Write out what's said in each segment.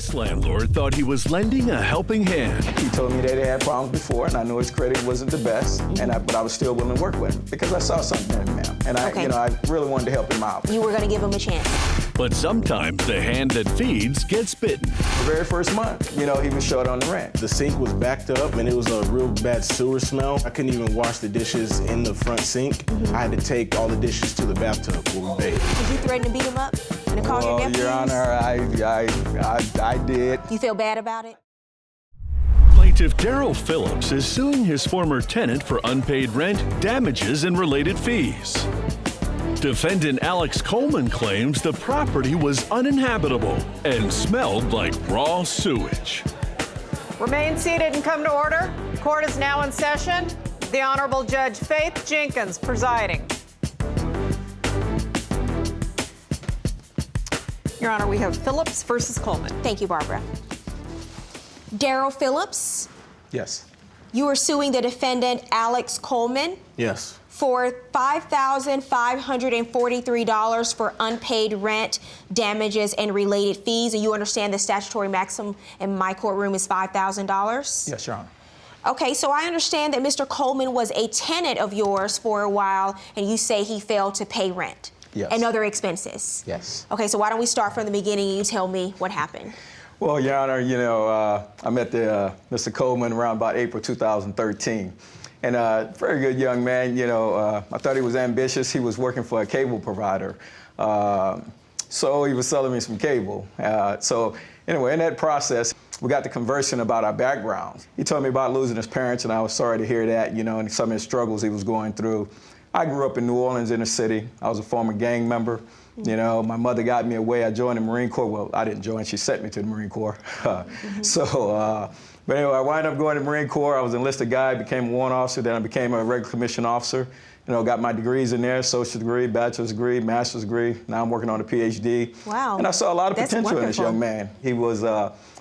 This landlord thought he was lending a helping hand. He told me that he had problems before, and I knew his credit wasn't the best, but I was still willing to work with him because I saw something in him, ma'am. And I really wanted to help him out. You were going to give him a chance. But sometimes the hand that feeds gets bitten. The very first month, he was short on the rent. The sink was backed up, and it was a real bad sewer smell. I couldn't even wash the dishes in the front sink. I had to take all the dishes to the bathtub where we bathed. Did you threaten to beat him up and call your nephews? Your Honor, I did. You feel bad about it? Plaintiff Daryl Phillips is suing his former tenant for unpaid rent, damages, and related fees. Defendant Alex Coleman claims the property was uninhabitable and smelled like raw sewage. Remain seated and come to order. Court is now in session. The Honorable Judge Faith Jenkins presiding. Your Honor, we have Phillips versus Coleman. Thank you, Barbara. Daryl Phillips, Yes. you are suing the defendant Alex Coleman Yes. for $5,543 for unpaid rent, damages, and related fees. And you understand the statutory maximum in my courtroom is $5,000? Yes, Your Honor. Okay, so I understand that Mr. Coleman was a tenant of yours for a while, and you say he failed to pay rent. Yes. And other expenses. Yes. Okay, so why don't we start from the beginning and you tell me what happened? Well, Your Honor, I met Mr. Coleman around about April 2013. And very good young man, I thought he was ambitious. He was working for a cable provider. So he was selling me some cable. So anyway, in that process, we got to conversing about our backgrounds. He told me about losing his parents, and I was sorry to hear that, and some of his struggles he was going through. I grew up in New Orleans, inner city. I was a former gang member. My mother got me away. I joined the Marine Corps. Well, I didn't join. She sent me to the Marine Corps. But anyway, I wound up going to the Marine Corps. I was an enlisted guy, became a warrant officer. Then I became a regular commissioned officer. Got my degrees in there, associate degree, bachelor's degree, master's degree. Now I'm working on a PhD. Wow. And I saw a lot of That's potential in this wonderful. young man. He was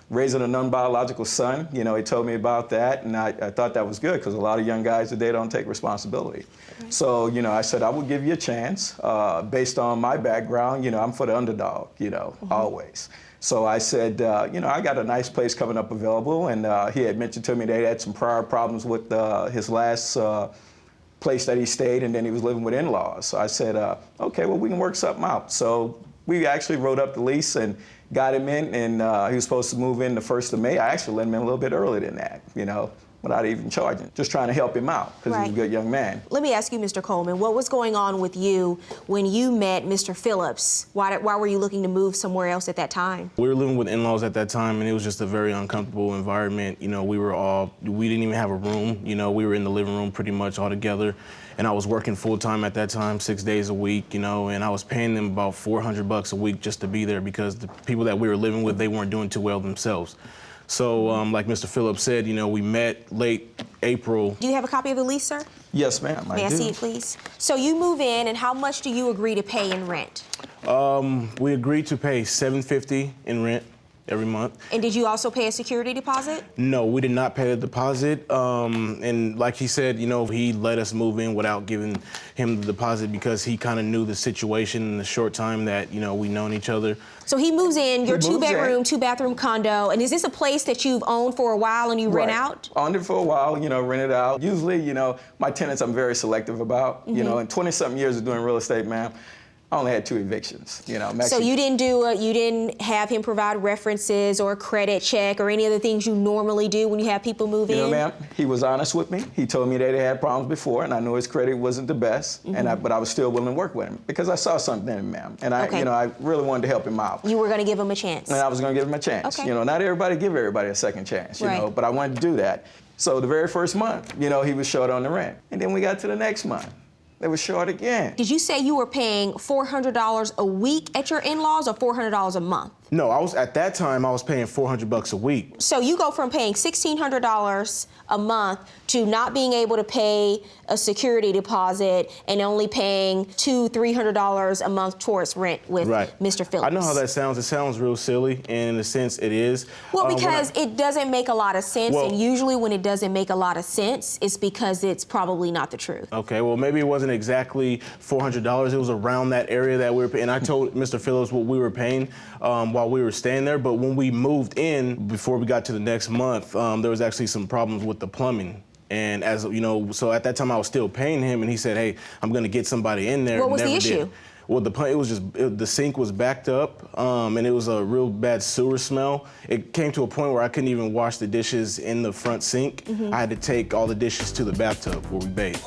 raising a non-biological son. He told me about that, and I thought that was good because a lot of young guys today don't take responsibility. Right. So, I said, I would give you a chance based on my background. I'm for the underdog, always. So I said, I got a nice place coming up available, and he had mentioned to me they had some prior problems with his last place that he stayed, and then he was living with in-laws. So I said, okay, well, we can work something out. So we actually wrote up the lease and got him in, and he was supposed to move in the 1st of May. I actually let him in a little bit earlier than that, without even charging, just trying to help him out because he's a good young man. Let me ask you, Mr. Coleman, what was going on with you when you met Mr. Phillips? Why were you looking to move somewhere else at that time? We were living with in-laws at that time, and it was just a very uncomfortable environment. We didn't even have a room. We were in the living room pretty much all together. And I was working full-time at that time, 6 days a week, and I was paying them about $400 a week just to be there because the people that we were living with, they weren't doing too well themselves. So, like Mr. Phillips said, we met late April. Do you have a copy of the lease, sir? Yes, ma'am, May I see it, please? So you move in, and how much do you agree to pay in rent? We agreed to pay $750 in rent every month. And did you also pay a security deposit? No, we did not pay a deposit. And like he said, he let us move in without giving him the deposit because he kind of knew the situation in the short time that, we known each other. So he moves in, your two-bedroom, two-bathroom condo, and is this a place that you've owned for a while and you rent out? Owned it for a while, rent it out. Usually, my tenants I'm very selective about. In 20-something years of doing real estate, ma'am, I only had 2 evictions, So you didn't have him provide references or a credit check or any of the things you normally do when you have people move in? Ma'am, he was honest with me. He told me that he had problems before, and I knew his credit wasn't the best, but I was still willing to work with him because I saw something in him, ma'am. And I really wanted to help him out. You were going to give him a chance? And I was going to give him a chance. Okay. Not everybody give everybody a second chance, but I wanted to do that. So the very first month, he was short on the rent. And then we got to the next month. They were short again. Did you say you were paying $400 a week at your in-laws or $400 a month? No, at that time I was paying $400 a week. So you go from paying $1,600 a month to not being able to pay a security deposit and only paying $200-300 a month towards rent with Mr. Phillips. I know how that sounds. It sounds real silly, and in a sense it is. Well, because it doesn't make a lot of sense, and usually when it doesn't make a lot of sense, it's because it's probably not the truth. Okay, well, maybe it wasn't exactly $400. It was around that area that we were paying. And I told Mr. Phillips what we were paying. while we were staying there, but when we moved in, before we got to the next month, there was actually some problems with the plumbing. And as you know, so at that time I was still paying him, and he said, "Hey, I'm gonna get somebody in there." What was the issue? Well, the sink was backed up, and it was a real bad sewer smell. It came to a point where I couldn't even wash the dishes in the front sink. I had to take all the dishes to the bathtub where we bathe.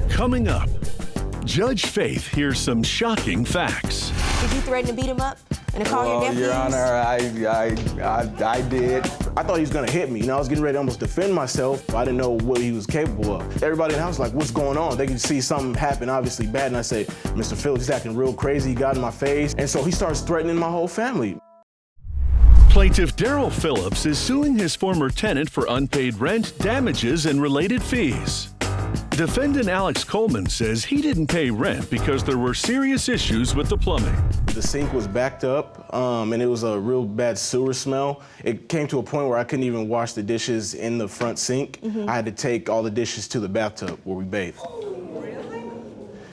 Coming up, Judge Faith hears some shocking facts. Did you threaten to beat him up and to call your nephews? Your Honor, I did. I thought he was gonna hit me. You know, I was getting ready to almost defend myself. I didn't know what he was capable of. Everybody in the house was like, what's going on? They could see something happen, obviously bad. And I say, Mr. Phillips, he's acting real crazy. He got in my face. And so he starts threatening my whole family. Plaintiff Daryl Phillips is suing his former tenant for unpaid rent, damages, and related fees. Defendant Alex Coleman says he didn't pay rent because there were serious issues with the plumbing. The sink was backed up, and it was a real bad sewer smell. It came to a point where I couldn't even wash the dishes in the front sink. I had to take all the dishes to the bathtub where we bathe.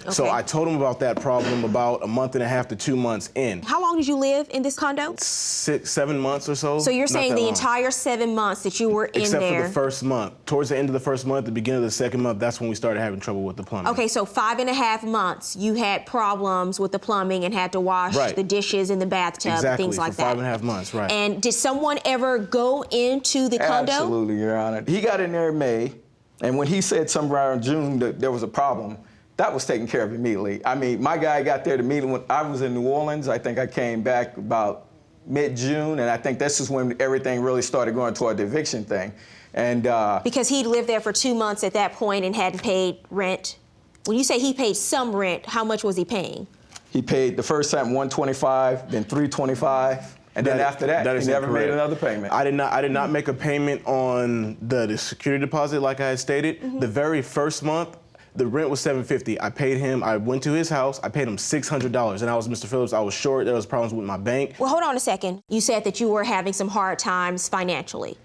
So I told him about that problem about a month and a half to 2 months in. How long did you live in this condo? 7 months or so. So you're saying the entire 7 months that you were in there? Except for the first month. Towards the end of the first month, the beginning of the second month, that's when we started having trouble with the plumbing. Okay, so 5.5 months, you had problems with the plumbing and had to wash the dishes in the bathtub, things like that. Exactly, for 5.5 months, right. And did someone ever go into the condo? Absolutely, Your Honor. He got in there in May, and when he said somewhere around June that there was a problem, that was taken care of immediately. I mean, my guy got there to meet him when I was in New Orleans. I think I came back about mid-June, and I think this is when everything really started going toward the eviction thing. And because he lived there for 2 months at that point and hadn't paid rent. When you say he paid some rent, how much was he paying? He paid the first time $125, then $325, and then after that he never made another payment. I did not make a payment on the security deposit like I had stated. The very first month, the rent was $750. I paid him. I went to his house. I paid him $600. And I was Mr. Phillips. I was short. There was problems with my bank. Well, hold on a second. You said that you were having some hard times financially.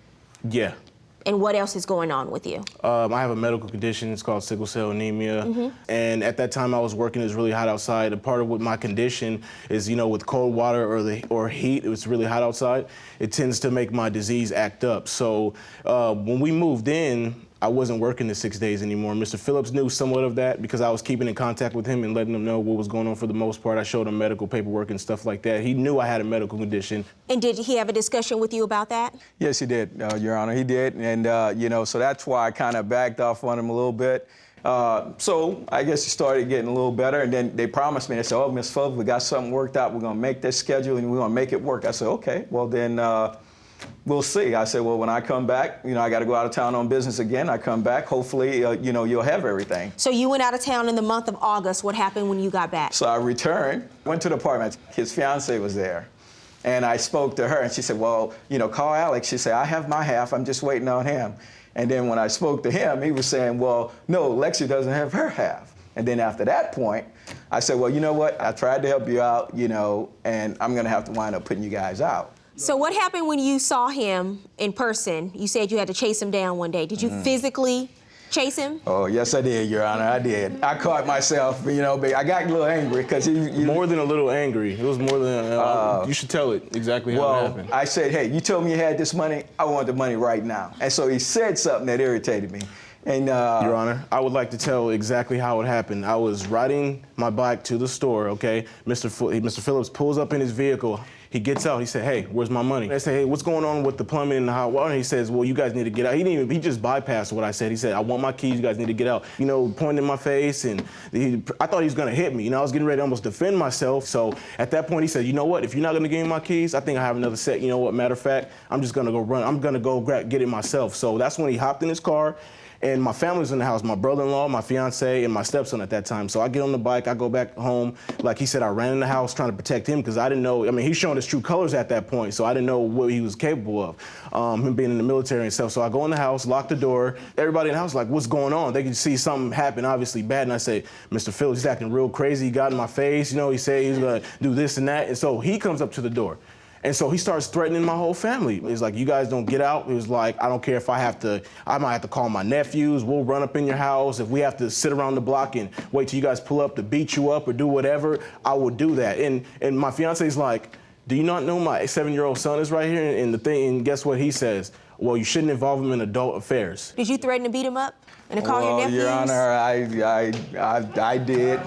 Yeah. And what else is going on with you? I have a medical condition. It's called sickle cell anemia. And at that time I was working, it was really hot outside. A part of what my condition is, you know, with cold water or heat, it was really hot outside, it tends to make my disease act up. So when we moved in, I wasn't working the 6 days anymore. Mr. Phillips knew somewhat of that because I was keeping in contact with him and letting him know what was going on for the most part. I showed him medical paperwork and stuff like that. He knew I had a medical condition. And did he have a discussion with you about that? Yes, he did, Your Honor, he did. And, you know, so that's why I kind of backed off on him a little bit. So I guess it started getting a little better, and then they promised me, they said, oh, Ms. Phillips, we got something worked out. We're going to make this schedule, and we're going to make it work. I said, okay, well, then we'll see. I said, well, when I come back, you know, I got to go out of town on business again. I come back, hopefully, you know, you'll have everything. So you went out of town in the month of August. What happened when you got back? So I returned, went to the apartment. His fiance was there. And I spoke to her, and she said, well, you know, call Alex. She said, I have my half. I'm just waiting on him. And then when I spoke to him, he was saying, well, no, Lexi doesn't have her half. And then after that point, I said, well, you know what? I tried to help you out, you know, and I'm going to have to wind up putting you guys out. So what happened when you saw him in person? You said you had to chase him down one day. Did you physically chase him? Oh, yes, I did, Your Honor, I did. I caught myself, you know, but I got a little angry because more than a little angry. It was more than, you should tell it exactly how it happened. I said, hey, you told me you had this money. I want the money right now. And so he said something that irritated me. And, Your Honor, I would like to tell exactly how it happened. I was riding my bike to the store, okay? Mr. Phillips pulls up in his vehicle. He gets out, he said, hey, where's my money? I say, hey, what's going on with the plumbing and the hot water? And he says, well, you guys need to get out. He just bypassed what I said. He said, I want my keys, you guys need to get out. You know, pointing in my face, and I thought he was gonna hit me. You know, I was getting ready to almost defend myself. So at that point, he said, you know what, if you're not gonna give me my keys, I think I have another set. You know what, matter of fact, I'm just gonna go run. I'm gonna go get it myself. So that's when he hopped in his car. And my family was in the house, my brother-in-law, my fiance, and my stepson at that time. So I get on the bike, I go back home. Like he said, I ran in the house trying to protect him because I didn't know, I mean, he's showing his true colors at that point, so I didn't know what he was capable of, him being in the military and stuff. So I go in the house, lock the door. Everybody in the house was like, what's going on? They could see something happen, obviously bad. And I say, Mr. Phillips, he's acting real crazy. He got in my face, you know, he said he was gonna do this and that. And so he comes up to the door. And so he starts threatening my whole family. He's like, you guys don't get out. He was like, I don't care if I might have to call my nephews. We'll run up in your house. If we have to sit around the block and wait till you guys pull up to beat you up or do whatever, I will do that. And my fiance's like, Do you not know my 7-year-old son is right here? And the thing, and guess what he says? Well, you shouldn't involve him in adult affairs. Did you threaten to beat him up and to call your nephews? Your Honor, I did.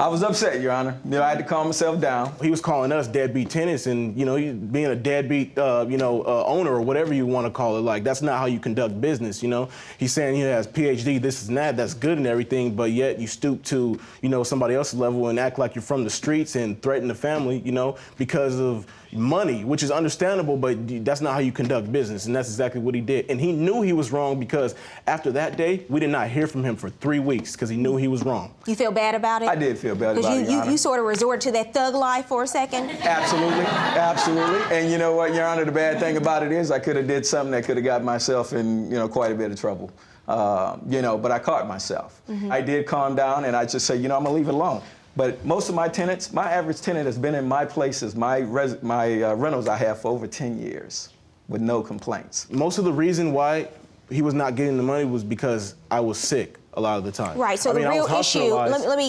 I was upset, Your Honor. You know, I had to calm myself down. He was calling us deadbeat tenants, and you know, being a deadbeat, owner or whatever you want to call it. Like, that's not how you conduct business. You know, he's saying he has PhD, this and that. That's good and everything, but yet you stoop to, you know, somebody else's level and act like you're from the streets and threaten the family, you know, because of money, which is understandable, but that's not how you conduct business, and that's exactly what he did. And he knew he was wrong, because after that day, we did not hear from him for 3 weeks because he knew he was wrong. You feel bad about it? I did feel bad about it, Your Honor. You sort of resorted to that thug life for a second? Absolutely, absolutely. And you know what, Your Honor, the bad thing about it is I could have did something that could have got myself in, you know, quite a bit of trouble. But I caught myself. I did calm down, and I just said, you know, I'm gonna leave it alone. But most of my tenants, my average tenant has been in my places, my rentals I have for over 10 years with no complaints. Most of the reason why he was not getting the money was because I was sick a lot of the time. Right, so the real issue,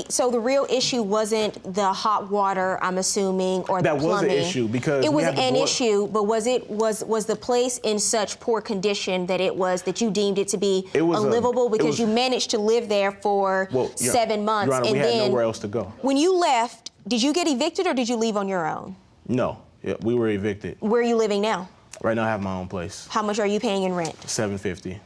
so the real issue wasn't the hot water, I'm assuming, or the plumbing. That was an issue, because it was an issue, but was the place in such poor condition that you deemed it to be unlivable, because you managed to live there for 7 months, Your Honor, and we had nowhere else to go. When you left, did you get evicted or did you leave on your own? No, we were evicted. Where are you living now? Right now I have my own place. How much are you paying in rent? $750.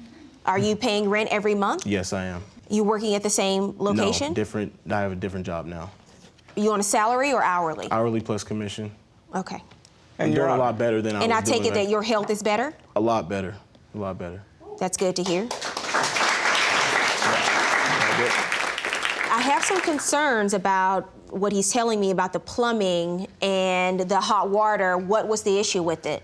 Are you paying rent every month? Yes, I am. You working at the same location? No, different. I have a different job now. You on a salary or hourly? Hourly plus commission. Okay. And you're a lot better than I was doing. And I take it that your health is better? A lot better. A lot better. That's good to hear. I have some concerns about what he's telling me about the plumbing and the hot water. What was the issue with it?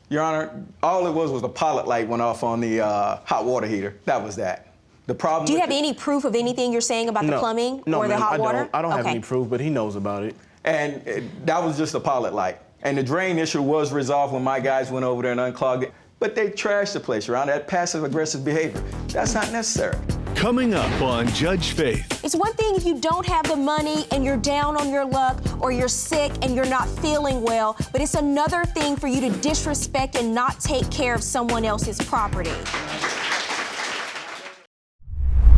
Your Honor, all it was the pilot light went off on the hot water heater. That was that. The problem. Do you have any proof of anything you're saying about the plumbing or the hot water? I don't have any proof, but he knows about it. And that was just a pilot light. And the drain issue was resolved when my guys went over there and unclogged it. But they trashed the place, Your Honor. That passive-aggressive behavior. That's not necessary. Coming up on Judge Faith. It's one thing if you don't have the money and you're down on your luck, or you're sick and you're not feeling well, but it's another thing for you to disrespect and not take care of someone else's property.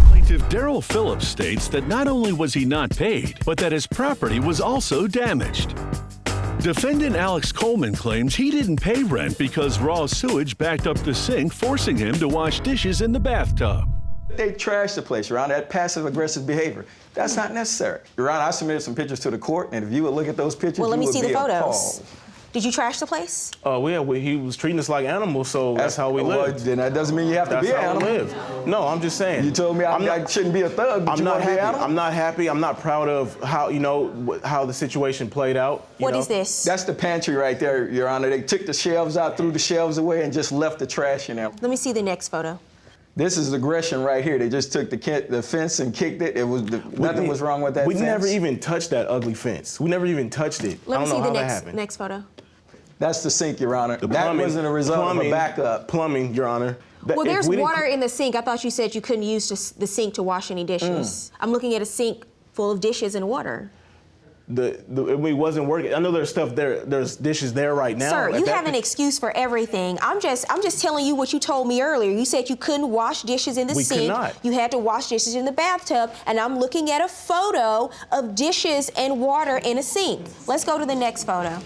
Plaintiff Daryl Phillips states that not only was he not paid, but that his property was also damaged. Defendant Alex Coleman claims he didn't pay rent because raw sewage backed up the sink, forcing him to wash dishes in the bathtub. They trashed the place, Your Honor. That passive-aggressive behavior. That's not necessary. Your Honor, I submitted some pictures to the court, and if you would look at those pictures, well, let me see the photos. Appalled. Did you trash the place? He was treating us like animals, so that's how we lived. Then that doesn't mean you have to be an animal. That's how we live. No, I'm just saying. You told me I shouldn't be a thug, but you want to be an animal? I'm not happy. I'm not proud of how the situation played out. What is this? That's the pantry right there, Your Honor. They took the shelves out, threw the shelves away, and just left the trash in there. Let me see the next photo. This is aggression right here. They just took the fence and kicked it. Nothing was wrong with that fence. We never even touched that ugly fence. We never even touched it. Let me see the next photo. That's the sink, Your Honor. That wasn't a result of a backup. Plumbing, Your Honor. Well, there's water in the sink. I thought you said you couldn't use the sink to wash any dishes. I'm looking at a sink full of dishes and water. It wasn't working. I know there's stuff there. There's dishes there right now. Sir, you have an excuse for everything. I'm just telling you what you told me earlier. You said you couldn't wash dishes in the sink. We could not. You had to wash dishes in the bathtub, and I'm looking at a photo of dishes and water in a sink. Let's go to the next photo.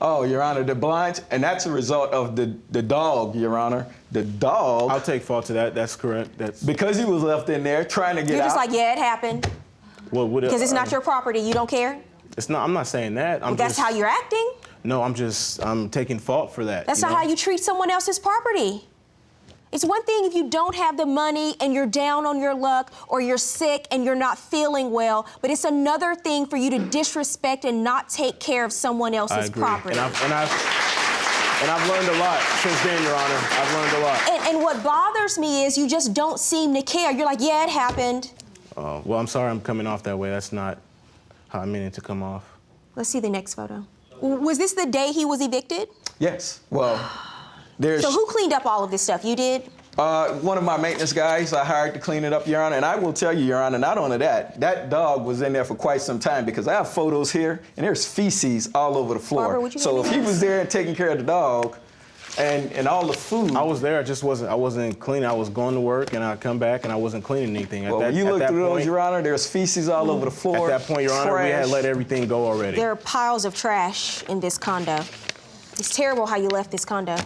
Oh, Your Honor, the blinds, and that's a result of the dog, Your Honor. The dog. I'll take fault to that. That's correct. Because he was left in there trying to get out. You're just like, yeah, it happened. Because it's not your property. You don't care? It's not. I'm not saying that. That's how you're acting? No, I'm taking fault for that. That's not how you treat someone else's property. It's one thing if you don't have the money and you're down on your luck, or you're sick and you're not feeling well, but it's another thing for you to disrespect and not take care of someone else's property. And I've learned a lot since then, Your Honor. I've learned a lot. And what bothers me is you just don't seem to care. You're like, yeah, it happened. Well, I'm sorry I'm coming off that way. That's not how I meant it to come off. Let's see the next photo. Was this the day he was evicted? Yes. Well, there's... So who cleaned up all of this stuff? You did? One of my maintenance guys I hired to clean it up, Your Honor, and I will tell you, Your Honor, not only that, that dog was in there for quite some time because I have photos here, and there's feces all over the floor. Barbara, would you so if he was there and taking care of the dog, and all the food. I was there. I wasn't cleaning. I was going to work, and I'd come back, and I wasn't cleaning anything. Well, when you look through those, Your Honor, there's feces all over the floor. At that point, Your Honor, we had let everything go already. There are piles of trash in this condo. It's terrible how you left this condo.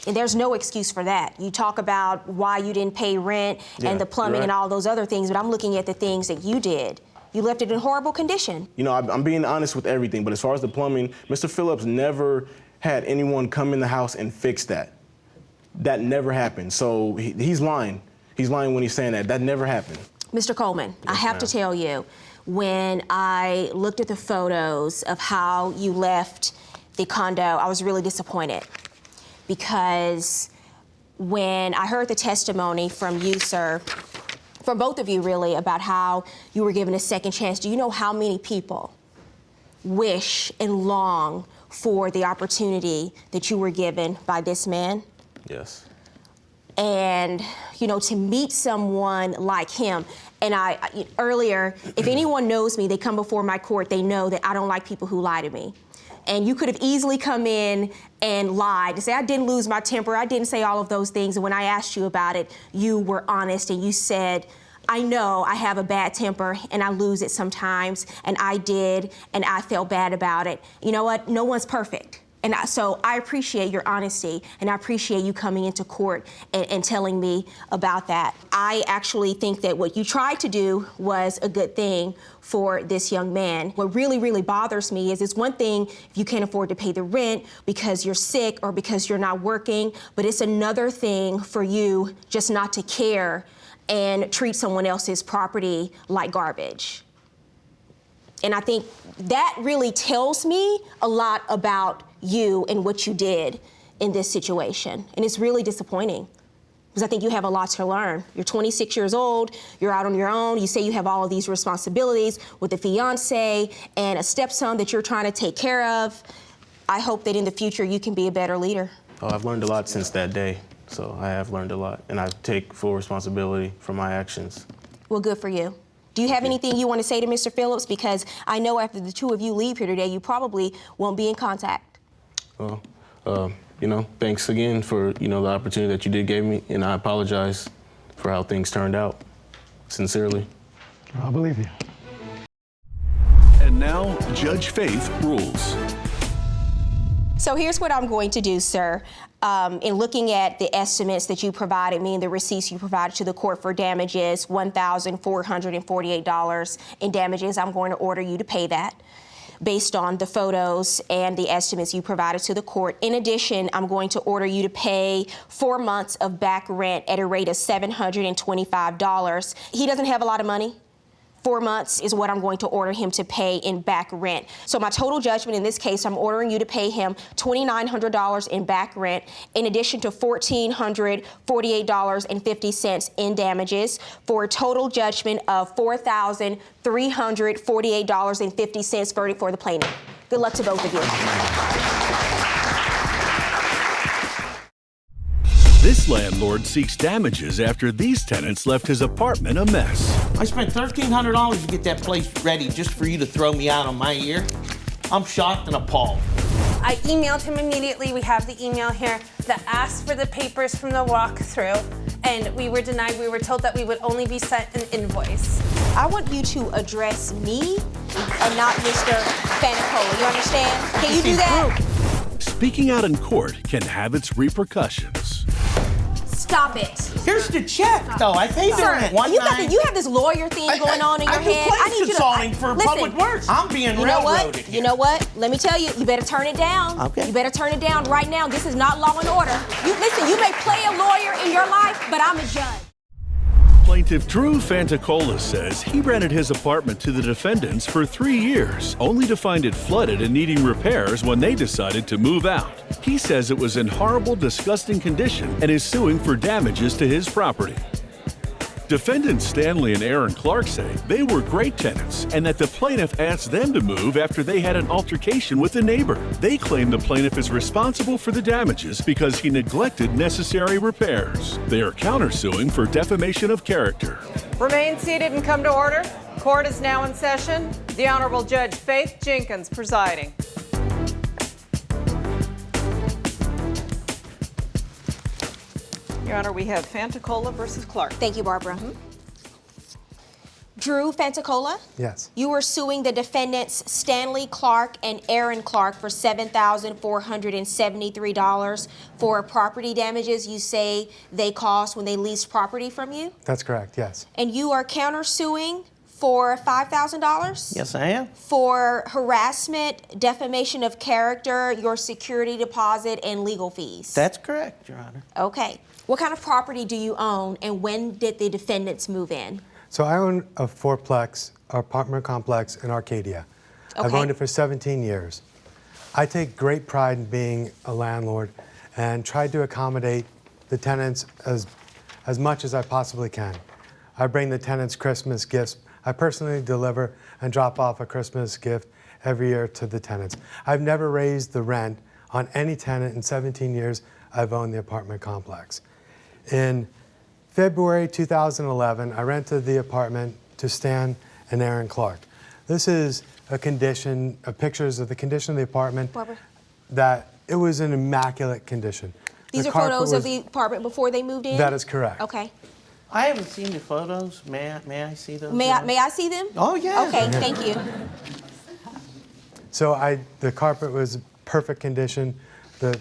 And there's no excuse for that. You talk about why you didn't pay rent and the plumbing and all those other things, but I'm looking at the things that you did. You left it in horrible condition. You know, I'm being honest with everything, but as far as the plumbing, Mr. Phillips never had anyone come in the house and fix that. That never happened. So he's lying. He's lying when he's saying that. That never happened. Mr. Coleman, I have to tell you, when I looked at the photos of how you left the condo, I was really disappointed. Because when I heard the testimony from you, sir, from both of you really, about how you were given a second chance, do you know how many people wish and long for the opportunity that you were given by this man? Yes. And, you know, to meet someone like him, and earlier, if anyone knows me, they come before my court, they know that I don't like people who lie to me. And you could have easily come in and lied to say, I didn't lose my temper, I didn't say all of those things. And when I asked you about it, you were honest and you said, I know I have a bad temper and I lose it sometimes, and I did, and I felt bad about it. You know what? No one's perfect. And so I appreciate your honesty, and I appreciate you coming into court and telling me about that. I actually think that what you tried to do was a good thing for this young man. What really, really bothers me is it's one thing if you can't afford to pay the rent because you're sick or because you're not working, but it's another thing for you just not to care and treat someone else's property like garbage. And I think that really tells me a lot about you and what you did in this situation. And it's really disappointing because I think you have a lot to learn. You're 26 years old, you're out on your own, you say you have all of these responsibilities with a fiance and a stepson that you're trying to take care of. I hope that in the future you can be a better leader. Oh, I've learned a lot since that day. So I have learned a lot, and I take full responsibility for my actions. Well, good for you. Do you have anything you want to say to Mr. Phillips? Because I know after the two of you leave here today, you probably won't be in contact. Well, you know, thanks again for, you know, the opportunity that you did give me, and I apologize for how things turned out, sincerely. I believe you. And now, Judge Faith rules. So here's what I'm going to do, sir. In looking at the estimates that you provided me and the receipts you provided to the court for damages, $1,448 in damages, I'm going to order you to pay that based on the photos and the estimates you provided to the court. In addition, I'm going to order you to pay 4 months of back rent at a rate of $725. He doesn't have a lot of money. 4 months is what I'm going to order him to pay in back rent. So my total judgment in this case, I'm ordering you to pay him $2,900 in back rent, in addition to $1,448.50 in damages, for a total judgment of $4,348.50 verdict for the plaintiff. Good luck to both of you. This landlord seeks damages after these tenants left his apartment a mess. I spent $1,300 to get that place ready just for you to throw me out on my ear. I'm shocked and appalled. I emailed him immediately. We have the email here that asked for the papers from the walkthrough, and we were denied. We were told that we would only be sent an invoice. I want you to address me and not Mr. Fanicola. You understand? Can you do that? Speaking out in court can have its repercussions. Stop it. Here's the check, though. I paid the rent one night. You have this lawyer thing going on in your head. I do consulting for public works. I'm being railroaded here. You know what? Let me tell you, you better turn it down. Okay. You better turn it down right now. This is not law and order. Listen, you may play a lawyer in your life, but I'm a judge. Plaintiff Drew Fantacola says he rented his apartment to the defendants for 3 years, only to find it flooded and needing repairs when they decided to move out. He says it was in horrible, disgusting condition and is suing for damages to his property. Defendants Stanley and Aaron Clark say they were great tenants and that the plaintiff asked them to move after they had an altercation with a neighbor. They claim the plaintiff is responsible for the damages because he neglected necessary repairs. They are countersuing for defamation of character. Remain seated and come to order. Court is now in session. The Honorable Judge Faith Jenkins presiding. Your Honor, we have Fantacola versus Clark. Thank you, Barbara. Drew Fantacola? Yes. You are suing the defendants Stanley Clark and Aaron Clark for $7,473 for property damages you say they caused when they leased property from you? That's correct, yes. And you are countersuing for $5,000? Yes, I am. For harassment, defamation of character, your security deposit, and legal fees? That's correct, Your Honor. Okay. What kind of property do you own, and when did the defendants move in? So I own a fourplex apartment complex in Arcadia. Okay. I've owned it for 17 years. I take great pride in being a landlord and try to accommodate the tenants as much as I possibly can. I bring the tenants Christmas gifts. I personally deliver and drop off a Christmas gift every year to the tenants. I've never raised the rent on any tenant in 17 years I've owned the apartment complex. In February 2011, I rented the apartment to Stan and Aaron Clark. This is a condition, pictures of the condition of the apartment. Barbara. That it was in immaculate condition. These The are carpet photos of was- the apartment before they moved in? That is correct. Okay. I haven't seen the photos. May I see those? May I see them? Oh, yeah. Okay, thank you. So the carpet was perfect condition. The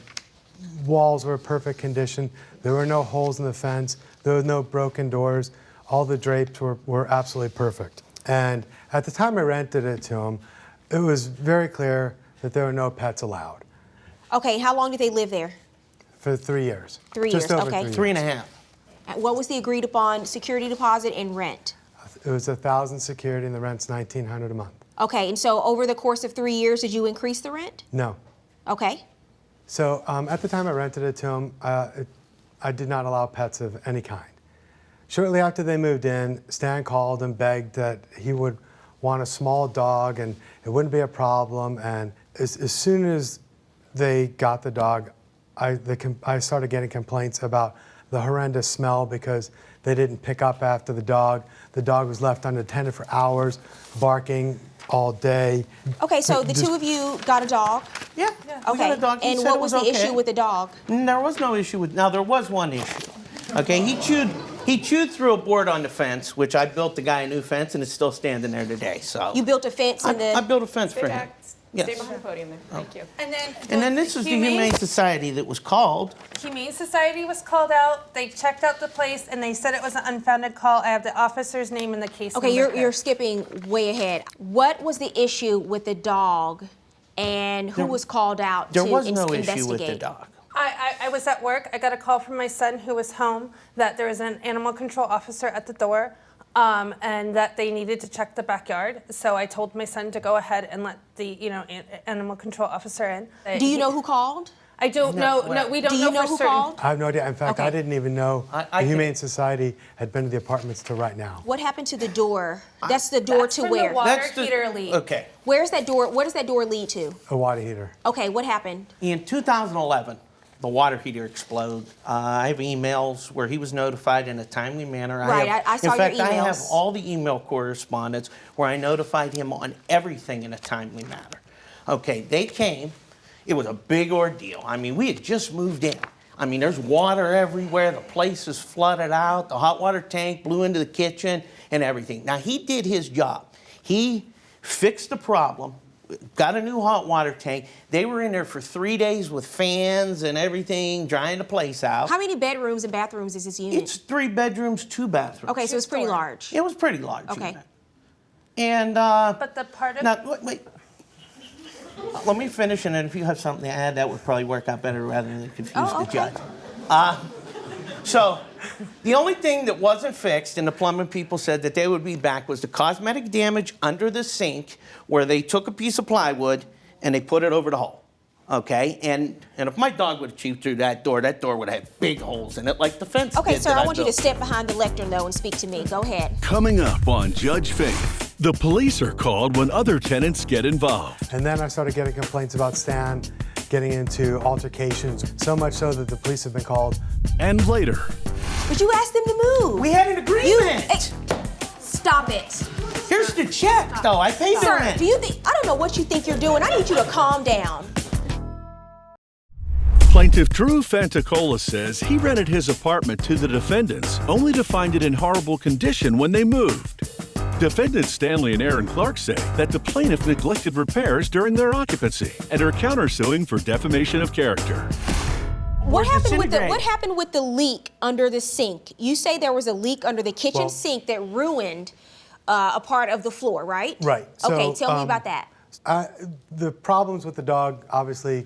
walls were perfect condition. There were no holes in the fence. There were no broken doors. All the drapes were absolutely perfect. And at the time I rented it to them, it was very clear that there were no pets allowed Okay, how long did they live there? for 3 years. 3 Just years, over okay. 3 years. 3.5. What was the agreed upon security deposit and rent? It was 1,000 security and the rent's $1,900 a month. Okay, and so over the course of 3 years, did you increase the rent? No. Okay. So at the time I rented it to them, I did not allow pets of any kind. Shortly after they moved in, Stan called and begged that he would want a small dog and it wouldn't be a problem. And as soon as they got the dog, I started getting complaints about the horrendous smell because they didn't pick up after the dog. The dog was left unattended for hours, barking all day. Okay, so the two of you got a dog? Yeah. We Okay, got a dog. He and said what it was the okay. issue with the dog? There was no issue with. Now there was one issue. Okay, he chewed through a board on the fence, which I built the guy a new fence, and it's still standing there today. So You built a fence in I the... built a fence for him. Stay Yes. behind the podium there. Thank you. And And then this is the Humane Society that was called. Humane Society was called out. They checked out the place and they said it was an unfounded call. I have the officer's name in the case. Okay, number you're here. skipping way ahead. What was the issue with the dog and who was called out There to was no investigate? issue with the dog. I was at work. I got a call from my son who was home that there was an animal control officer at the door and that they needed to check the backyard. So I told my son to go ahead and let the animal control officer in. Do you know who called? I don't know. No, we don't Do you know for who certain. called? I have no idea. In fact, Okay. I didn't even know I the can- Humane Society had been to the apartments till right now. What happened to the door? That's the door That's to from where? the water That's the- heater leak. Okay. Where's that door? What does that door lead to? A water heater. Okay, what happened? In 2011, the water heater exploded. I have emails where he was notified in a timely manner. Right, I saw in fact, your I have emails. all the email correspondence where I notified him on everything in a timely manner. Okay, they came. It was a big ordeal. I mean, we had just moved in. I mean, there's water everywhere. The place is flooded out. The hot water tank blew into the kitchen and everything. Now, he did his job. He fixed the problem, got a new hot water tank. They were in there for 3 days with fans and everything, drying the place out. How many bedrooms and bathrooms is this unit? It's 3 bedrooms, 2 bathrooms. Okay, so it's pretty large. It was pretty large. Okay. unit. And But the part of now, wait. Let me finish, and then if you have something to add, that would probably work out better rather than confuse the okay. judge. So, the only thing that wasn't fixed, and the plumbing people said that they would be back, was the cosmetic damage under the sink, where they took a piece of plywood and they put it over the hole. okay? And if my dog would have chewed through that door would have had big holes in it like the fence Okay, did sir, that I want you to built. step behind the lectern, though, and speak to me. Go ahead. Coming up on Judge Faith, the police are called when other tenants get involved. And then I started getting complaints about Stan getting into altercations, so much so that the police have been called. And later, But you asked them to move. We had an agreement. Stop it. Here's the check, though. I paid the Sir, rent. do you think, I don't know what you think you're doing. I need you to calm down. plaintiff Drew Fantacola says he rented his apartment to the defendants only to find it in horrible condition when they moved. Defendants Stanley and Aaron Clark say that the plaintiff neglected repairs during their occupancy and are countersuing for defamation of character. What happened disintegrate? with the leak under the sink? You say there was a leak under the kitchen Well- sink that ruined a part of the floor, right? Right. Okay, So, tell me about that. The problems with the dog obviously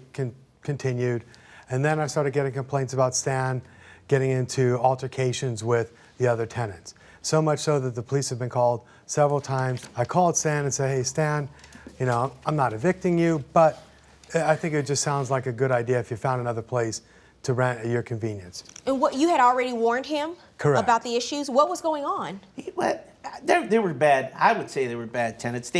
continued, and then I started getting complaints about Stan getting into altercations with the other tenants. So much so that the police have been called several times. I called Stan and said, hey, Stan, I'm not evicting you, but I think it just sounds like a good idea if you found another place to rent at your convenience. And what, you had already warned him Correct. about the issues? What was going on? They were bad. I would say they were bad tenants.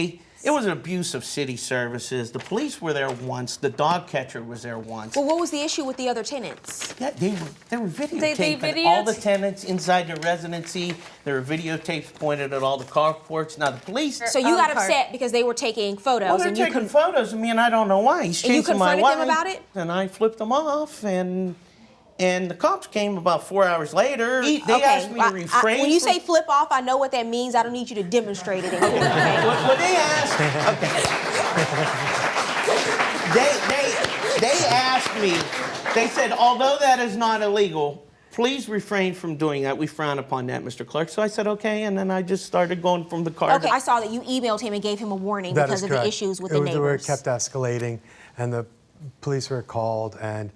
It was an abuse of city services. The police were there once. The dog catcher was there once. Well, what was the issue with the other tenants? Yeah, they were videotaping They all the tenants inside their residency. There were videotapes pointed at all the carports. Now the police. So you got upset because they were taking photos, Well, they're and you taking photos of me, and I don't know why. He's And you chasing my confronted wife. them about it? And I flipped them off, and the cops came about 4 hours later. They Okay, asked me to refrain. when you from- say flip off, I know what that means. I don't need you to demonstrate it in court. Okay? What they asked, they asked me, they said, although that is not illegal, please refrain from doing that. We frown upon that, Mr. Clark. So I said, okay, and then I just started going from the car. Okay, I saw that you emailed him and gave him a warning That because is of the correct. issues with the It neighbors. kept escalating, and the police were called, and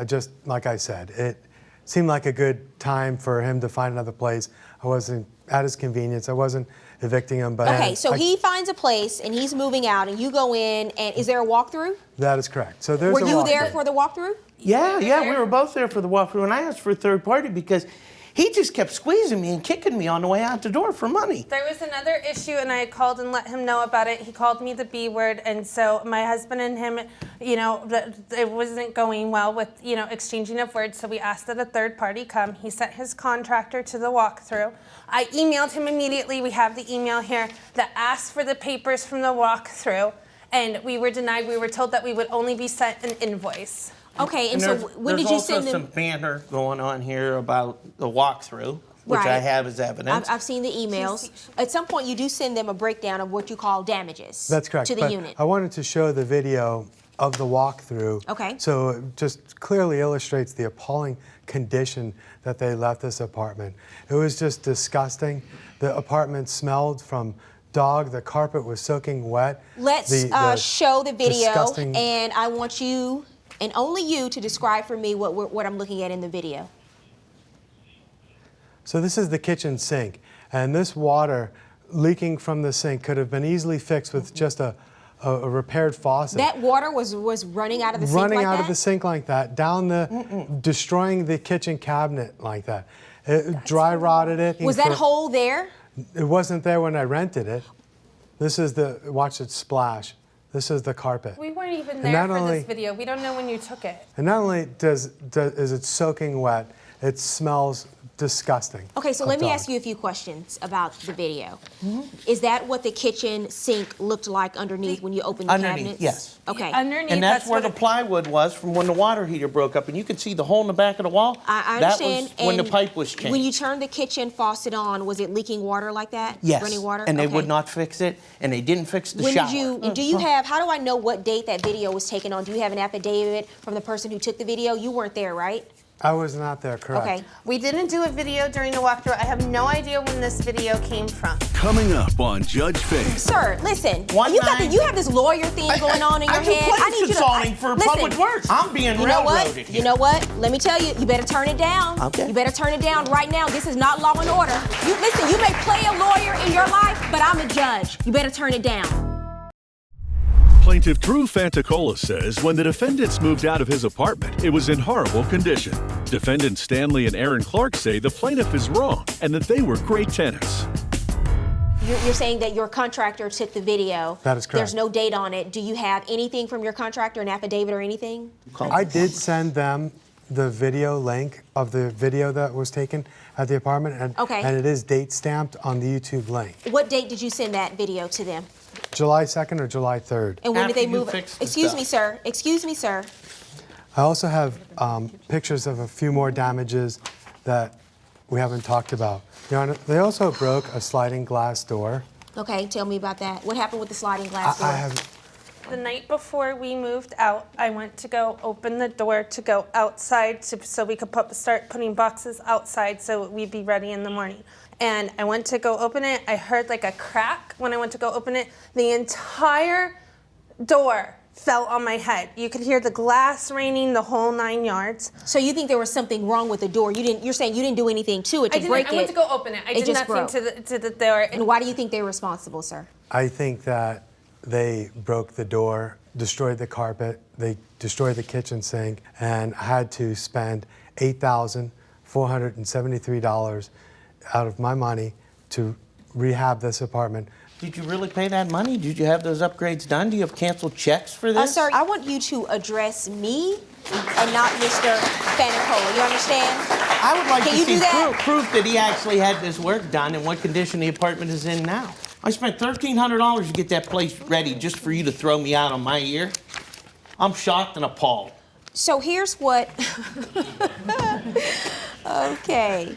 just like I said, it seemed like a good time for him to find another place. I wasn't at his convenience. I wasn't evicting him, but Okay, so he finds a place and he's moving out, and you go in, and is there a walkthrough? That is correct. So there's Were a you there walkthrough. for the walkthrough? Yeah, we were both there for the walkthrough, and I asked for a third party because he just kept squeezing me and kicking me on the way out the door for money. There was another issue, and I called and let him know about it. He called me the B word, and so my husband and him, it wasn't going well with, exchanging of words, so we asked that a third party come. He sent his contractor to the walkthrough. I emailed him immediately. We have the email here that asked for the papers from the walkthrough, and we were denied. We were told that we would only be sent an invoice. Okay, and so when did you send There's also them? some banter going on here about the walkthrough, which I Right. have as evidence. I've seen the emails. At some point, you do send them a breakdown of what you call damages. That's correct. To the but unit. I wanted to show the video of the walkthrough. Okay. So it just clearly illustrates the appalling condition that they left this apartment. It was just disgusting. The apartment smelled from dog. The carpet was soaking wet. Let's The show the video, disgusting- and I want you, and only you, to describe for me what I'm looking at in the video. So this is the kitchen sink, and this water leaking from the sink could have been easily fixed with just a repaired faucet. That water was running out of the sink Running like out that? of the sink like that, destroying the kitchen cabinet like that. It dry rotted it. Was that hole there? It wasn't there when I rented it. This is watch it splash. This is the carpet. We weren't even And there not for only- this video. We don't know when you took it. And not only is it soaking wet, it smells disgusting. Okay, so of let me dog. ask you a few questions about the video. Is that what the kitchen sink looked like underneath when you opened the Underneath, cabinets? yes. Okay. Underneath, And that's where what the plywood was from when the water heater broke up, and you could see the hole in the back of the wall. I understand. That was when the and pipe was changed. When you turned the kitchen faucet on, was it leaking water like that? Yes, Running water? and they Okay. would not fix it, and they didn't fix the When shower. do you have, how do I know what date that video was taken on? Do you have an affidavit from the person who took the video? You weren't there, right? I was not there, correct. Okay. We didn't do a video during the walkthrough. I have no idea when this video came from. Coming up on Judge Faith. Sir, listen. One You got night- you have this lawyer thing going on in your I do head. police consulting for listen, public works. I'm being You know what? railroaded here. You know what? Let me tell you. You better turn it down. Okay. You better turn it down right now. This is not law and order. You listen. You may play a lawyer in your life, but I'm a judge. You better turn it down. Plaintiff Drew Fantacola says when the defendants moved out of his apartment, it was in horrible condition. Defendants Stanley and Aaron Clark say the plaintiff is wrong and that they were great tenants. You're saying that your contractor took the video. That is correct. There's no date on it. Do you have anything from your contractor, an affidavit or anything? I did send them the video link of the video that was taken at the apartment, and it is date stamped on the YouTube link. What date did you send that video to them? July 2nd or July 3rd. And when After did they you move? fixed the Excuse stuff. me, sir. Excuse me, sir. I also have pictures of a few more damages that we haven't talked about. Your Honor, they also broke a sliding glass door. Okay, tell me about that. What happened with the sliding glass door? I have. The night before we moved out, I went to go open the door to go outside so we could start putting boxes outside so we'd be ready in the morning. And I went to go open it. I heard like a crack when I went to go open it. The entire door fell on my head. You could hear the glass raining the whole 9 yards. So you think there was something wrong with the door? You're saying you didn't do anything to it to break it? I went to go open it. I did just nothing broke. to the door. And why do you think they're responsible, sir? I think that they broke the door, destroyed the carpet, they destroyed the kitchen sink, and had to spend $8,473 out of my money to rehab this apartment. Did you really pay that money? Did you have those upgrades done? Do you have canceled checks for this? Sir, I want you to address me and not Mr. Fanicola. You understand? I would like Can to you see do that? proof that he actually had this work done and what condition the apartment is in now. I spent $1,300 to get that place ready just for you to throw me out on my ear. I'm shocked and appalled. So here's what. Okay.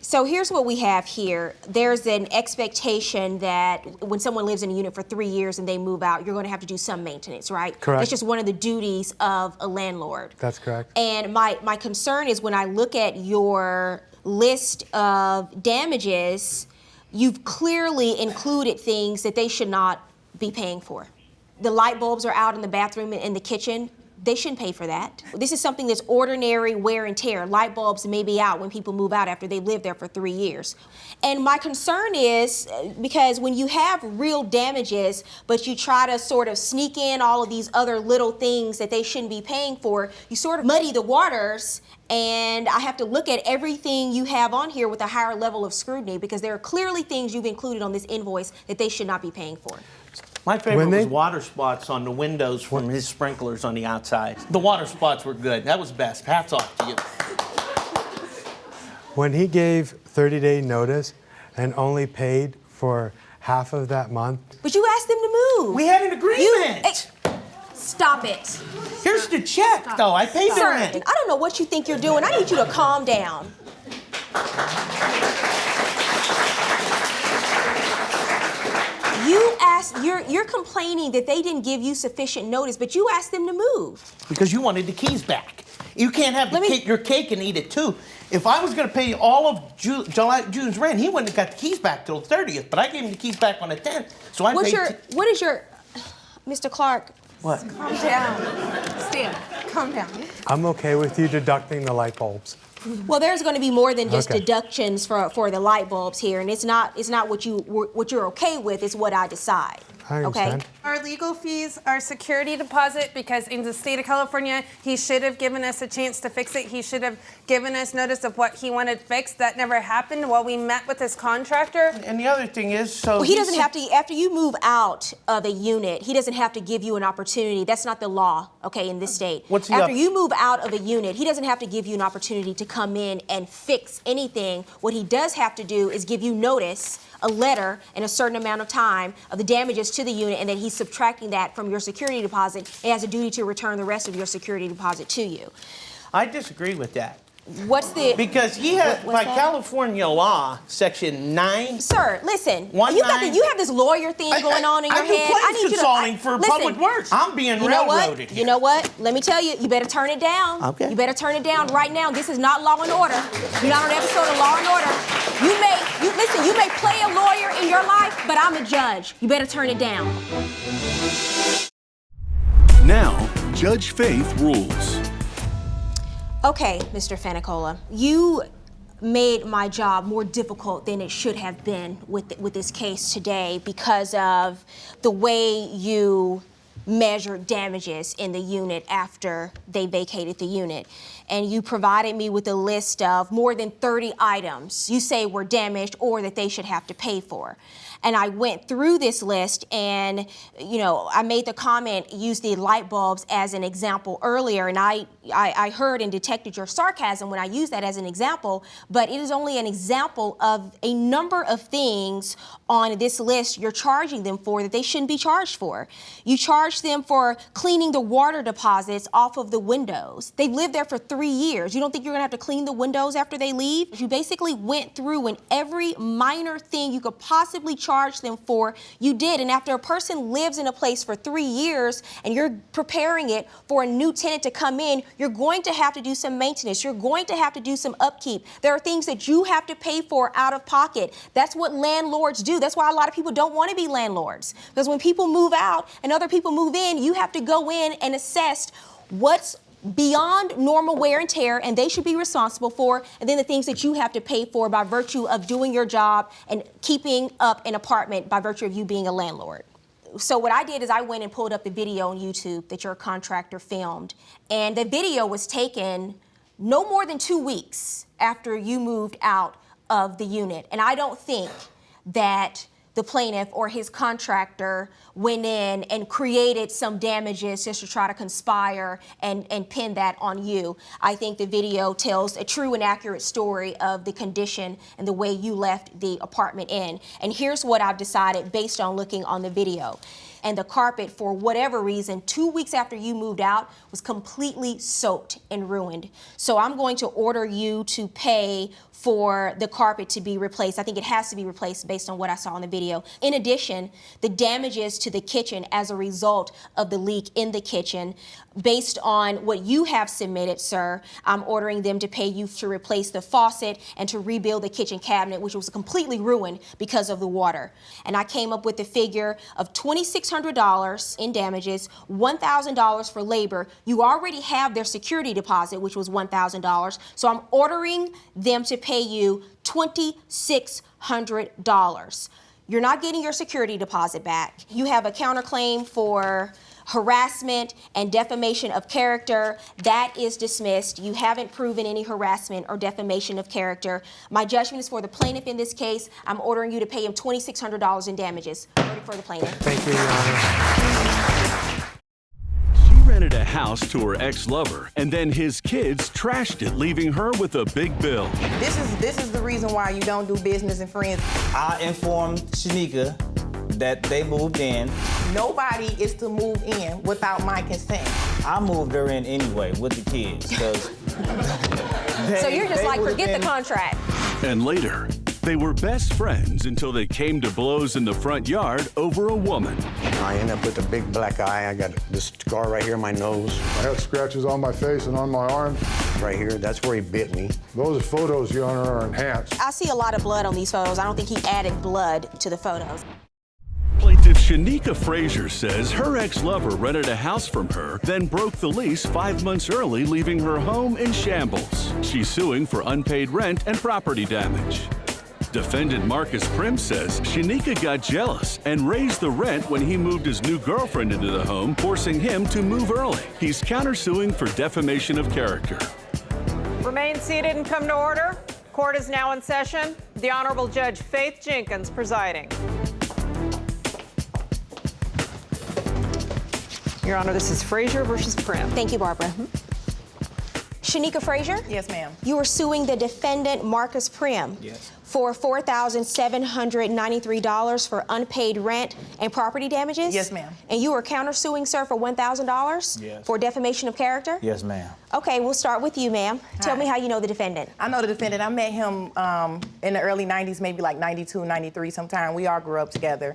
So here's what we have here. There's an expectation that when someone lives in a unit for 3 years and they move out, you're going to have to do some maintenance, right? Correct. That's just one of the duties of a landlord. That's correct. And my concern is when I look at your list of damages, you've clearly included things that they should not be paying for. The light bulbs are out in the bathroom and in the kitchen. They shouldn't pay for that. This is something that's ordinary wear and tear. Light bulbs may be out when people move out after they've lived there for 3 years. And my concern is because when you have real damages, but you try to sort of sneak in all of these other little things that they shouldn't be paying for, you sort of muddy the waters, and I have to look at everything you have on here with a higher level of scrutiny because there are clearly things you've included on this invoice that they should not be paying for. My favorite was water spots on the windows from his sprinklers on the outside. The water spots were good. That was best. Hats off to you. When he gave 30-day notice and only paid for half of that month. But you asked them to move. We had an agreement. Stop it. Here's the check, though. I paid the Sir, rent. I don't know what you think you're doing. I need you to calm down. You're complaining that they didn't give you sufficient notice, but you asked them to move. Because you wanted the keys back. You can't have your cake and eat it too. If I was going to pay all of June's rent, he wouldn't have got the keys back till the 30th. But I gave him the keys back on the 10th. So I paid. What is your, Mr. Clark? What? Calm down. Stan, calm down. I'm okay with you deducting the light bulbs. Well, there's going to be more than just deductions for the light bulbs here, and it's not what you're okay with. It's what I decide. I understand. Okay. Our legal fees are security deposit because in the state of California, he should have given us a chance to fix it. He should have given us notice of what he wanted fixed. That never happened while we met with his contractor. And the other thing is, Well, he doesn't have to, after you move out of a unit, he doesn't have to give you an opportunity. That's not the law, okay, in this state. After you move out of a unit, he doesn't have to give you an opportunity to come in and fix anything. What he does have to do is give you notice, a letter, in a certain amount of time of the damages to the unit, and then he's subtracting that from your security deposit. He has a duty to return the rest of your security deposit to you. I disagree with that. What's the... Because he has, by California law, Section 9... Sir, listen, you have this lawyer thing going on in your head. I need consulting for public works. I'm being railroaded here. You know what? Let me tell you, you better turn it down. Okay. You better turn it down right now. This is not Law and Order. You're not on an episode of Law and Order. You may play a lawyer in your life, but I'm a judge. You better turn it down. Now, Judge Faith rules. Okay, Mr. Fanicola, you made my job more difficult than it should have been with this case today because of the way you measured damages in the unit after they vacated the unit. And you provided me with a list of more than 30 items you say were damaged or that they should have to pay for. And I went through this list and, I made the comment, used the light bulbs as an example earlier, and I heard and detected your sarcasm when I used that as an example, but it is only an example of a number of things on this list you're charging them for that they shouldn't be charged for. You charge them for cleaning the water deposits off of the windows. They've lived there for 3 years. You don't think you're gonna have to clean the windows after they leave? You basically went through and every minor thing you could possibly charge them for, you did. And after a person lives in a place for 3 years and you're preparing it for a new tenant to come in, you're going to have to do some maintenance. You're going to have to do some upkeep. There are things that you have to pay for out of pocket. That's what landlords do. That's why a lot of people don't want to be landlords. Because when people move out and other people move in, you have to go in and assess what's beyond normal wear and tear, and they should be responsible for, and then the things that you have to pay for by virtue of doing your job and keeping up an apartment by virtue of you being a landlord. So what I did is I went and pulled up the video on YouTube that your contractor filmed, and the video was taken no more than 2 weeks after you moved out of the unit. And I don't think that the plaintiff or his contractor went in and created some damages just to try to conspire and pin that on you. I think the video tells a true and accurate story of the condition and the way you left the apartment in. And here's what I've decided based on looking on the video. And the carpet, for whatever reason, 2 weeks after you moved out, was completely soaked and ruined. So I'm going to order you to pay for the carpet to be replaced. I think it has to be replaced based on what I saw in the video. In addition, the damages to the kitchen as a result of the leak in the kitchen, based on what you have submitted, sir, I'm ordering them to pay you to replace the faucet and to rebuild the kitchen cabinet, which was completely ruined because of the water. And I came up with a figure of $2,600 in damages, $1,000 for labor. You already have their security deposit, which was $1,000. So I'm ordering them to pay you $2,600. You're not getting your security deposit back. You have a counterclaim for harassment and defamation of character. That is dismissed. You haven't proven any harassment or defamation of character. My judgment is for the plaintiff in this case. I'm ordering you to pay him $2,600 in damages. Verdict for the plaintiff. Thank you, Your Honor. She rented a house to her ex-lover, and then his kids trashed it, leaving her with a big bill. This is the reason why you don't do business and friends. I informed Shanika that they moved in. Nobody is to move in without my consent. I moved her in anyway with the kids, because So you're just like, forget the contract. And later, they were best friends until they came to blows in the front yard over a woman. I ended up with a big black eye. I got this scar right here on my nose. I have scratches on my face and on my arms. Right here, that's where he bit me. Those photos, Your Honor, are enhanced. I see a lot of blood on these photos. I don't think he added blood to the photos. Plaintiff Shanika Frazier says her ex-lover rented a house from her, then broke the lease 5 months early, leaving her home in shambles. She's suing for unpaid rent and property damage. Defendant Marcus Prim says Shanika got jealous and raised the rent when he moved his new girlfriend into the home, forcing him to move early. He's countersuing for defamation of character. Remain seated and come to order. Court is now in session. The Honorable Judge Faith Jenkins presiding. Your Honor, this is Frazier versus Prim. Thank you, Barbara. Shanika Frazier? Yes, ma'am. You are suing the defendant, Marcus Prim, Yes. for $4,793 for unpaid rent and property damages? Yes, ma'am. And you are countersuing, sir, for $1,000 Yes. for defamation of character? Yes, ma'am. Okay, we'll start with you, ma'am. Tell me how you know the defendant. I know the defendant. I met him in the early 90s, maybe like 92, 93 sometime. We all grew up together.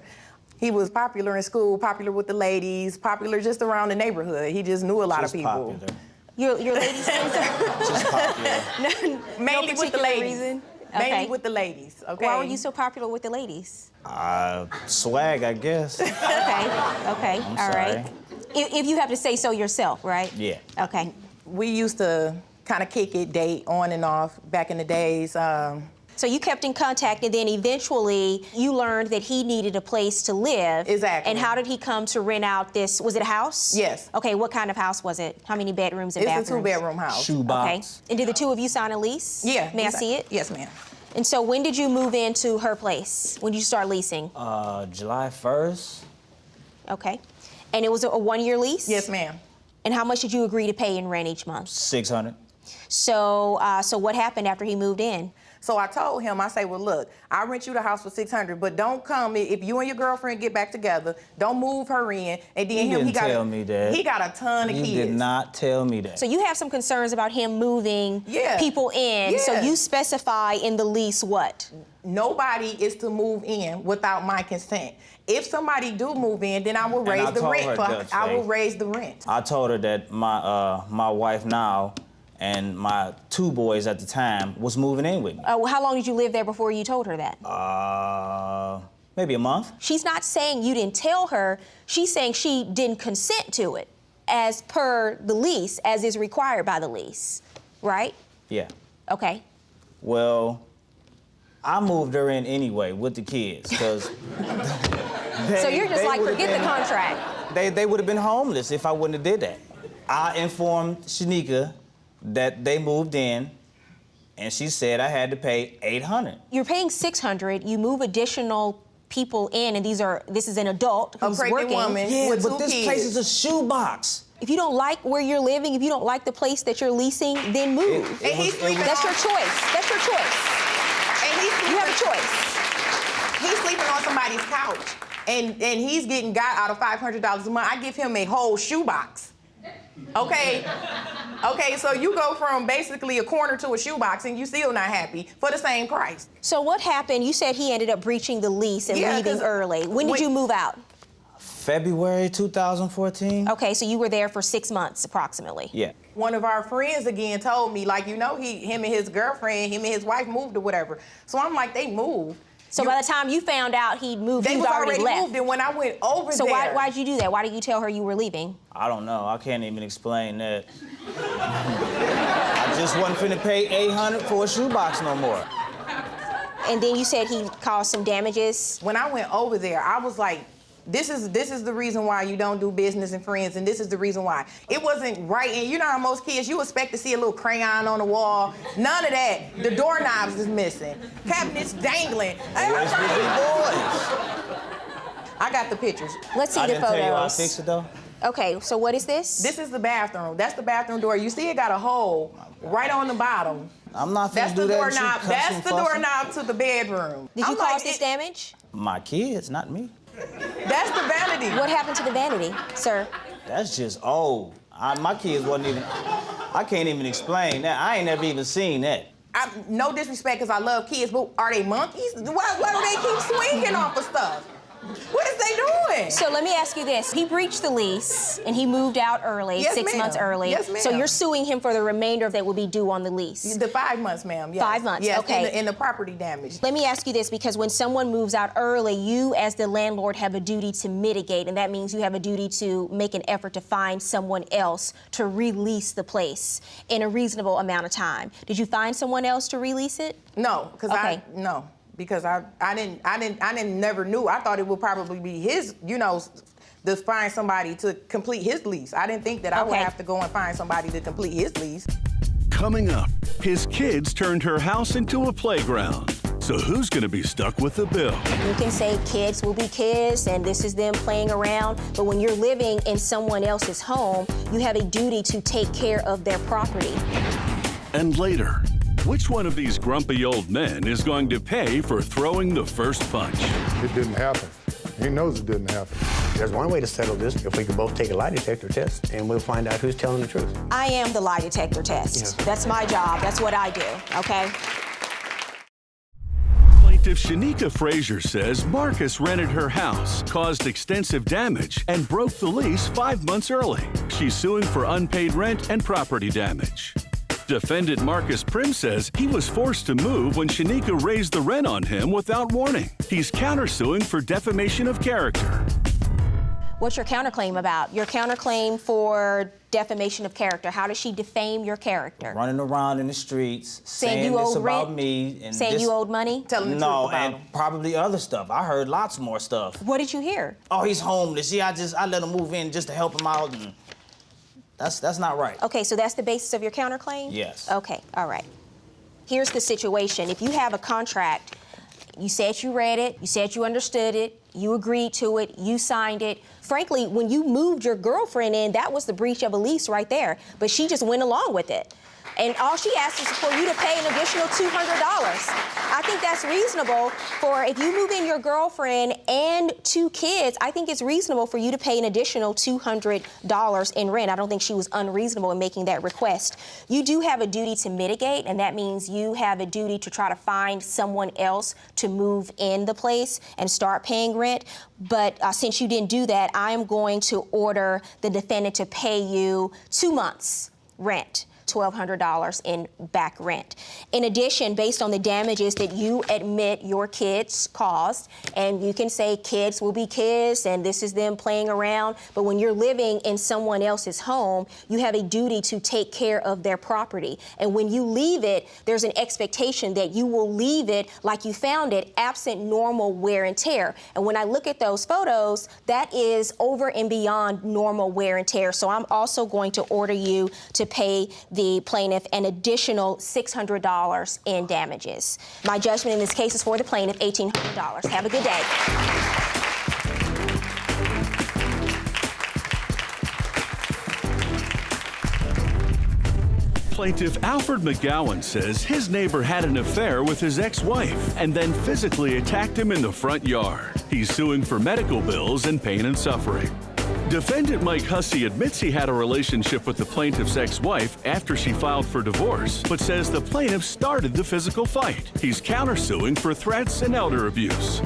He was popular in school, popular with the ladies, popular just around the neighborhood. He just knew a lot of people. Popular. Your ladies' friends, sir? Just popular. Mainly with the particular ladies. reason? Mainly Okay. with the ladies, okay? Why were you so popular with the ladies? Swag, I guess. Okay, okay, all right. sorry. If you have to say so yourself, right? Yeah. Okay. We used to kind of kick it, date on and off back in the days. So you kept in contact, and then eventually you learned that he needed a place to live. Exactly. And how did he come to rent out this? Was it a house? Yes. Okay, what kind of house was it? How many bedrooms and bathrooms? It's a 2-bedroom house. Shoebox. Okay. And did the two of you sign a lease? Yeah. May I see it? Yes, ma'am. And so when did you move into her place? When did you start leasing? July 1st. Okay. And it was a 1-year lease? Yes, ma'am. And how much did you agree to pay in rent each month? $600. So what happened after he moved in? So I told him, I say, well, look, I'll rent you the house for $600, but don't come, if you and your girlfriend get back together, don't move her in. And then You didn't tell me that. He got a ton of kids. You did not tell me that. So you have some concerns about him moving people in. Yeah. So you specify in the lease what? Nobody is to move in without my consent. If somebody do move in, then I will raise the rent. I will raise the rent. I told her that my wife now and my 2 boys at the time was moving in with me. How long did you live there before you told her that? Maybe a month. She's not saying you didn't tell her. She's saying she didn't consent to it as per the lease, as is required by the lease, right? Yeah. Okay. Well, I moved her in anyway with the kids, because So you're just like, forget the contract. They would have been homeless if I wouldn't have did that. I informed Shanika that they moved in, and she said I had to pay $800. You're paying $600. You move additional people in, and this is an adult who's pregnant working. woman. Yeah, with but 2 this kids. place is a shoebox. If you don't like where you're living, if you don't like the place that you're leasing, then move. That's your choice. That's your choice. And you have a choice. He's sleeping on somebody's couch, and he's getting got out of $500 a month. I give him a whole shoebox. Okay? Okay, so you go from basically a corner to a shoebox, and you still not happy for the same price. So what happened? You said he ended up breaching the lease and leaving early. When did you move out? February 2014. Okay, so you were there for 6 months approximately. Yeah. One of our friends again told me, like, him and his girlfriend, him and his wife moved or whatever. So I'm like, they moved. So by the time you found out he'd moved, they he was already left. moved, and when I went over so there. So why'd you do that? Why did you tell her you were leaving? I don't know. I can't even explain that. I just wasn't finna pay $800 for a shoebox no more. And then you said he caused some damages. When I went over there, I was like, this is the reason why you don't do business and friends, and this is the reason why. It wasn't right, and you know how most kids, you expect to see a little crayon on the wall. None of that. The doorknobs is missing. Cabinets dangling. Where's the big boys? I got the pictures. Let's see the photos. I didn't tell you I fixed it, though. Okay, so what is this? This is the bathroom. That's the bathroom door. You see it got a hole right on the bottom. I'm not finna do that. That's the doorknob to the bedroom. Did you cause this damage? My kids, not me. That's the vanity. What happened to the vanity, sir? That's just old. My kids wasn't even, I can't even explain that. I ain't never even seen that. No disrespect, because I love kids, but are they monkeys? Why do they keep swinging off of stuff? What is they doing? So let me ask you this. He breached the lease, and he moved out early, Yes, 6 months early. Yes, ma'am. So you're suing him for the remainder of that would be due on the lease? The 5 months, ma'am, yes. 5 months, yes, okay. And the property damage. Let me ask you this, because when someone moves out early, you as the landlord have a duty to mitigate, and that means you have a duty to make an effort to find someone else to release the place in a reasonable amount of time. Did you find someone else to release it? No, because because I didn't never knew. I thought it would probably be his, to find somebody to complete his lease. I didn't think that I would have to go and find somebody to complete his lease. Coming up, his kids turned her house into a playground. So who's gonna be stuck with the bill? You can say kids will be kids and this is them playing around, but when you're living in someone else's home, you have a duty to take care of their property. And later, which one of these grumpy old men is going to pay for throwing the first punch? It didn't happen. He knows it didn't happen. There's one way to settle this. If we could both take a lie detector test, and we'll find out who's telling the truth. I am the lie detector test. That's my job. That's what I do, okay? Plaintiff Shanika Frazier says Marcus rented her house, caused extensive damage, and broke the lease 5 months early. She's suing for unpaid rent and property damage. Defendant Marcus Prim says he was forced to move when Shanika raised the rent on him without warning. He's countersuing for defamation of character. What's your counterclaim about? Your counterclaim for defamation of character. How does she defame your character? Running around in the streets, saying you this owed about rent? me. And saying this, you owed money? Telling the truth no, about and him. probably other stuff. I heard lots more stuff. What did you hear? Oh, he's homeless. Yeah, I let him move in just to help him out, and that's not right. Okay, so that's the basis of your counterclaim? Yes. Okay, all right. Here's the situation. If you have a contract, you said you read it, you said you understood it, you agreed to it, you signed it. Frankly, when you moved your girlfriend in, that was the breach of a lease right there. But she just went along with it. And all she asked is for you to pay an additional $200. I think that's reasonable for if you move in your girlfriend and 2 kids, I think it's reasonable for you to pay an additional $200 in rent. I don't think she was unreasonable in making that request. You do have a duty to mitigate, and that means you have a duty to try to find someone else to move in the place and start paying rent. But since you didn't do that, I am going to order the defendant to pay you 2 months rent. $1,200 in back rent. In addition, based on the damages that you admit your kids caused, and you can say kids will be kids and this is them playing around, but when you're living in someone else's home, you have a duty to take care of their property. And when you leave it, there's an expectation that you will leave it like you found it, absent normal wear and tear. And when I look at those photos, that is over and beyond normal wear and tear. So I'm also going to order you to pay the plaintiff an additional $600 in damages. My judgment in this case is for the plaintiff, $1,800. Have a good day. Plaintiff Alfred McGowan says his neighbor had an affair with his ex-wife and then physically attacked him in the front yard. He's suing for medical bills and pain and suffering. Defendant Mike Hussey admits he had a relationship with the plaintiff's ex-wife after she filed for divorce, but says the plaintiff started the physical fight. He's countersuing for threats and elder abuse.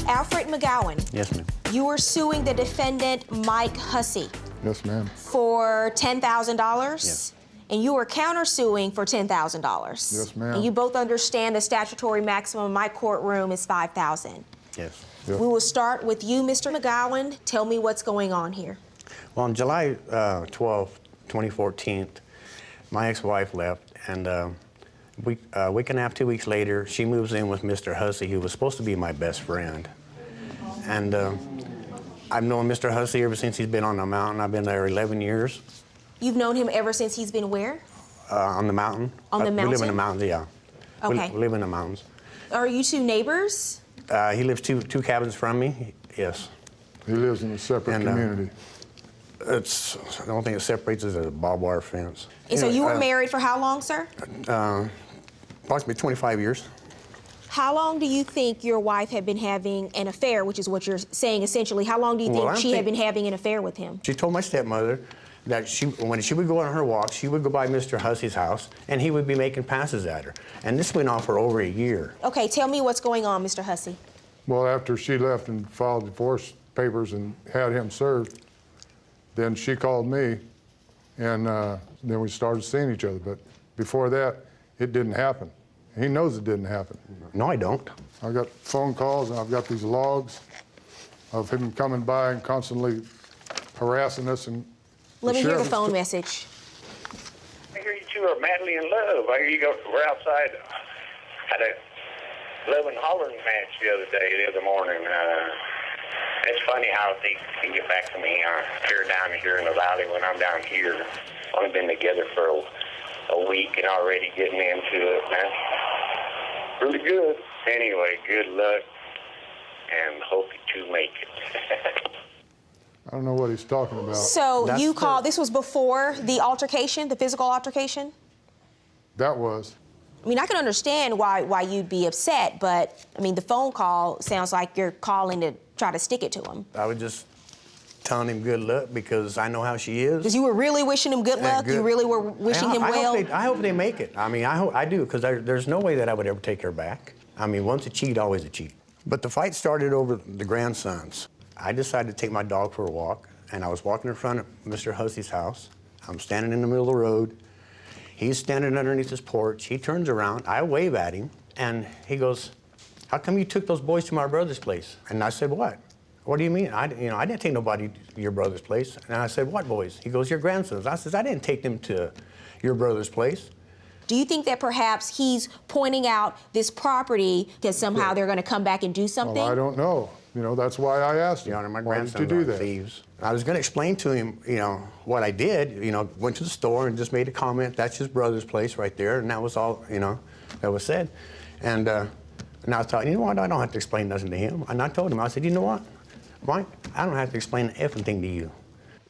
Alfred McGowan. Yes, ma'am. You are suing the defendant Mike Hussey. Yes, ma'am. For $10,000? Yes. And you are countersuing for $10,000. Yes, ma'am. And you both understand the statutory maximum in my courtroom is $5,000. Yes. Yep. We will start with you, Mr. McGowan. Tell me what's going on here. Well, on July 12, 2014, my ex-wife left, and a week and a half, 2 weeks later, she moves in with Mr. Hussey, who was supposed to be my best friend. And I've known Mr. Hussey ever since he's been on the mountain. I've been there 11 years. You've known him ever since he's been where? On the mountain. On the mountain? We live in the mountains, yeah. Okay. We live in the mountains. Are you two neighbors? He lives two cabins from me, yes. He lives in a separate community. The only thing that separates us is a barbed wire fence. And so you were married for how long, sir? Approximately 25 years. How long do you think your wife had been having an affair, which is what you're saying essentially? How long do you think she had been having an affair with him? She told my stepmother that when she would go on her walks, she would go by Mr. Hussey's house, and he would be making passes at her. And this went on for over a year. Okay, tell me what's going on, Mr. Hussey. Well, after she left and filed divorce papers and had him served, then she called me, and then we started seeing each other. But before that, it didn't happen. He knows it didn't happen. No, I don't. I got phone calls, and I've got these logs of him coming by and constantly harassing us. And let me hear the phone message. I hear you two are madly in love. I hear you we're outside at a love and hollering match the other morning. It's funny how they can get back to me here down here in the valley when I'm down here. Only been together for a week and already getting into it, man. Really good. Anyway, good luck and hope you two make it. I don't know what he's talking about. So you called, this was before the altercation, the physical altercation? That was. I mean, I can understand why you'd be upset, but, I mean, the phone call sounds like you're calling to try to stick it to him. I was just telling him good luck because I know how she is. Because you were really wishing him good luck? You really were wishing him well? I hope they make it. I mean, I do, because there's no way that I would ever take her back. I mean, once a cheat, always a cheat. But the fight started over the grandsons. I decided to take my dog for a walk, and I was walking in front of Mr. Hussey's house. I'm standing in the middle of the road. He's standing underneath his porch. He turns around. I wave at him, and he goes, "How come you took those boys to my brother's place?" And I said, "What?" What do you mean? I didn't take nobody to your brother's place. And I said, what boys? He goes, your grandsons. I says, I didn't take them to your brother's place. Do you think that perhaps he's pointing out this property because somehow they're going to come back and do something? Well, I don't know. That's why I asked him. Your Honor, my Why did grandsons you do are that? thieves. I was going to explain to him, what I did. Went to the store and just made a comment. That's his brother's place right there, and that was all, that was said. And I thought, you know what? I don't have to explain nothing to him. And I told him, I said, you know what, Mike? I don't have to explain everything to you.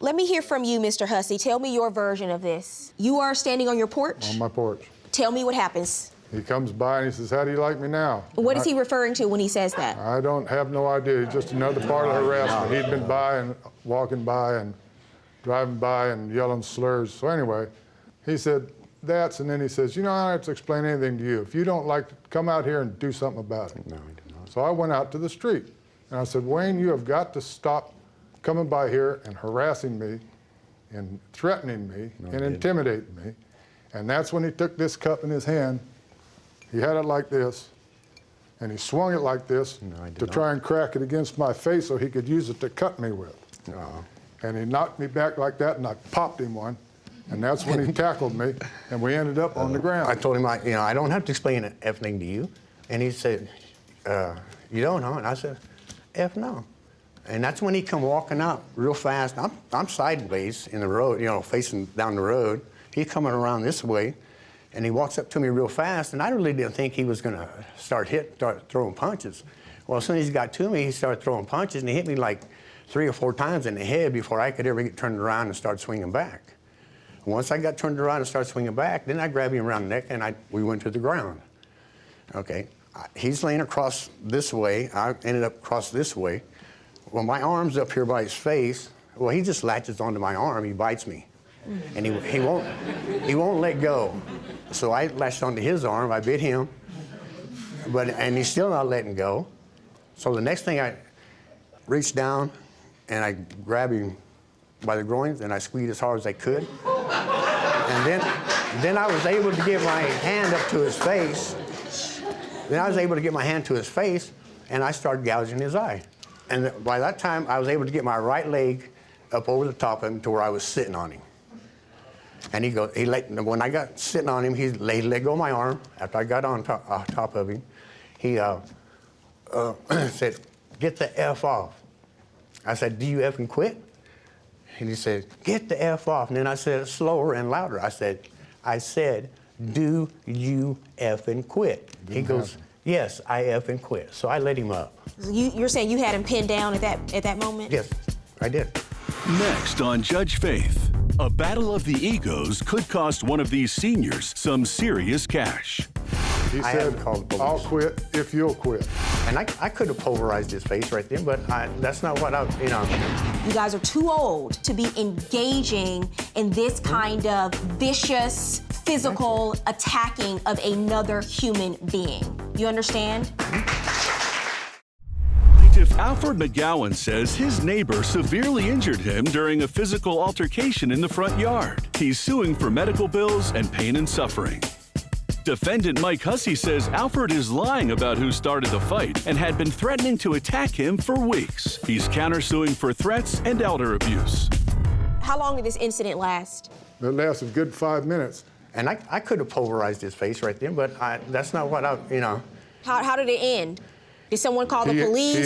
Let me hear from you, Mr. Hussey. Tell me your version of this. You are standing on your porch? On my porch. Tell me what happens. He comes by and he says, how do you like me now? What is he referring to when he says that? I don't have no idea. It's just another part of harassment. He'd been by and walking by and driving by and yelling slurs. So anyway, he said, and then he says, I don't have to explain anything to you. If you don't like it, come out here and do something about it. No, he did not. So I went out to the street and I said, Wayne, you have got to stop coming by here and harassing me and threatening me and intimidating me. And that's when he took this cup in his hand. He had it like this, and he swung it like this to try and crack it against my face so he could use it to cut me with. And he knocked me back like that, and I popped him one. And that's when he tackled me, and we ended up on the ground. I told him, I don't have to explain everything to you. And he said, you don't, huh? And I said, F no. And that's when he come walking out real fast. I'm sideways in the road, facing down the road. He's coming around this way, and he walks up to me real fast, and I really didn't think he was going to start throwing punches. Well, as soon as he got to me, he started throwing punches, and he hit me like 3 or 4 times in the head before I could ever get turned around and start swinging back. Once I got turned around and started swinging back, then I grabbed him around the neck, and we went to the ground. Okay, he's laying across this way. I ended up across this way. Well, my arm's up here by his face. Well, he just latches onto my arm. He bites me. And he won't let go. So I latched onto his arm, I bit him, and he's still not letting go. So the next thing, I reached down and I grabbed him by the groins and I squeezed as hard as I could. And then I was able to get my hand up to his face. Then I was able to get my hand to his face and I started gouging his eye. And by that time, I was able to get my right leg up over the top of him to where I was sitting on him. And when I got sitting on him, he let go of my arm. After I got on top of him, he said, get the F off. I said, do you effing quit? And he said, get the F off. And then I said it slower and louder. I said, do you effing quit? He goes, yes, I effing quit. So I let him up. You're saying you had him pinned down at that moment? Yes, I did. Next on Judge Faith, a battle of the egos could cost one of these seniors some serious cash. He said, I'll quit if you'll quit. And I could have pulverized his face right then, but that's not what You guys are too old to be engaging in this kind of vicious, physical attacking of another human being. You understand? Plaintiff Alfred McGowan says his neighbor severely injured him during a physical altercation in the front yard. He's suing for medical bills and pain and suffering. Defendant Mike Hussey says Alfred is lying about who started the fight and had been threatening to attack him for weeks. He's countersuing for threats and elder abuse. How long did this incident last? It lasted a good 5 minutes. And I could have pulverized his face right then, but that's not what How did it end? Did someone call the police? He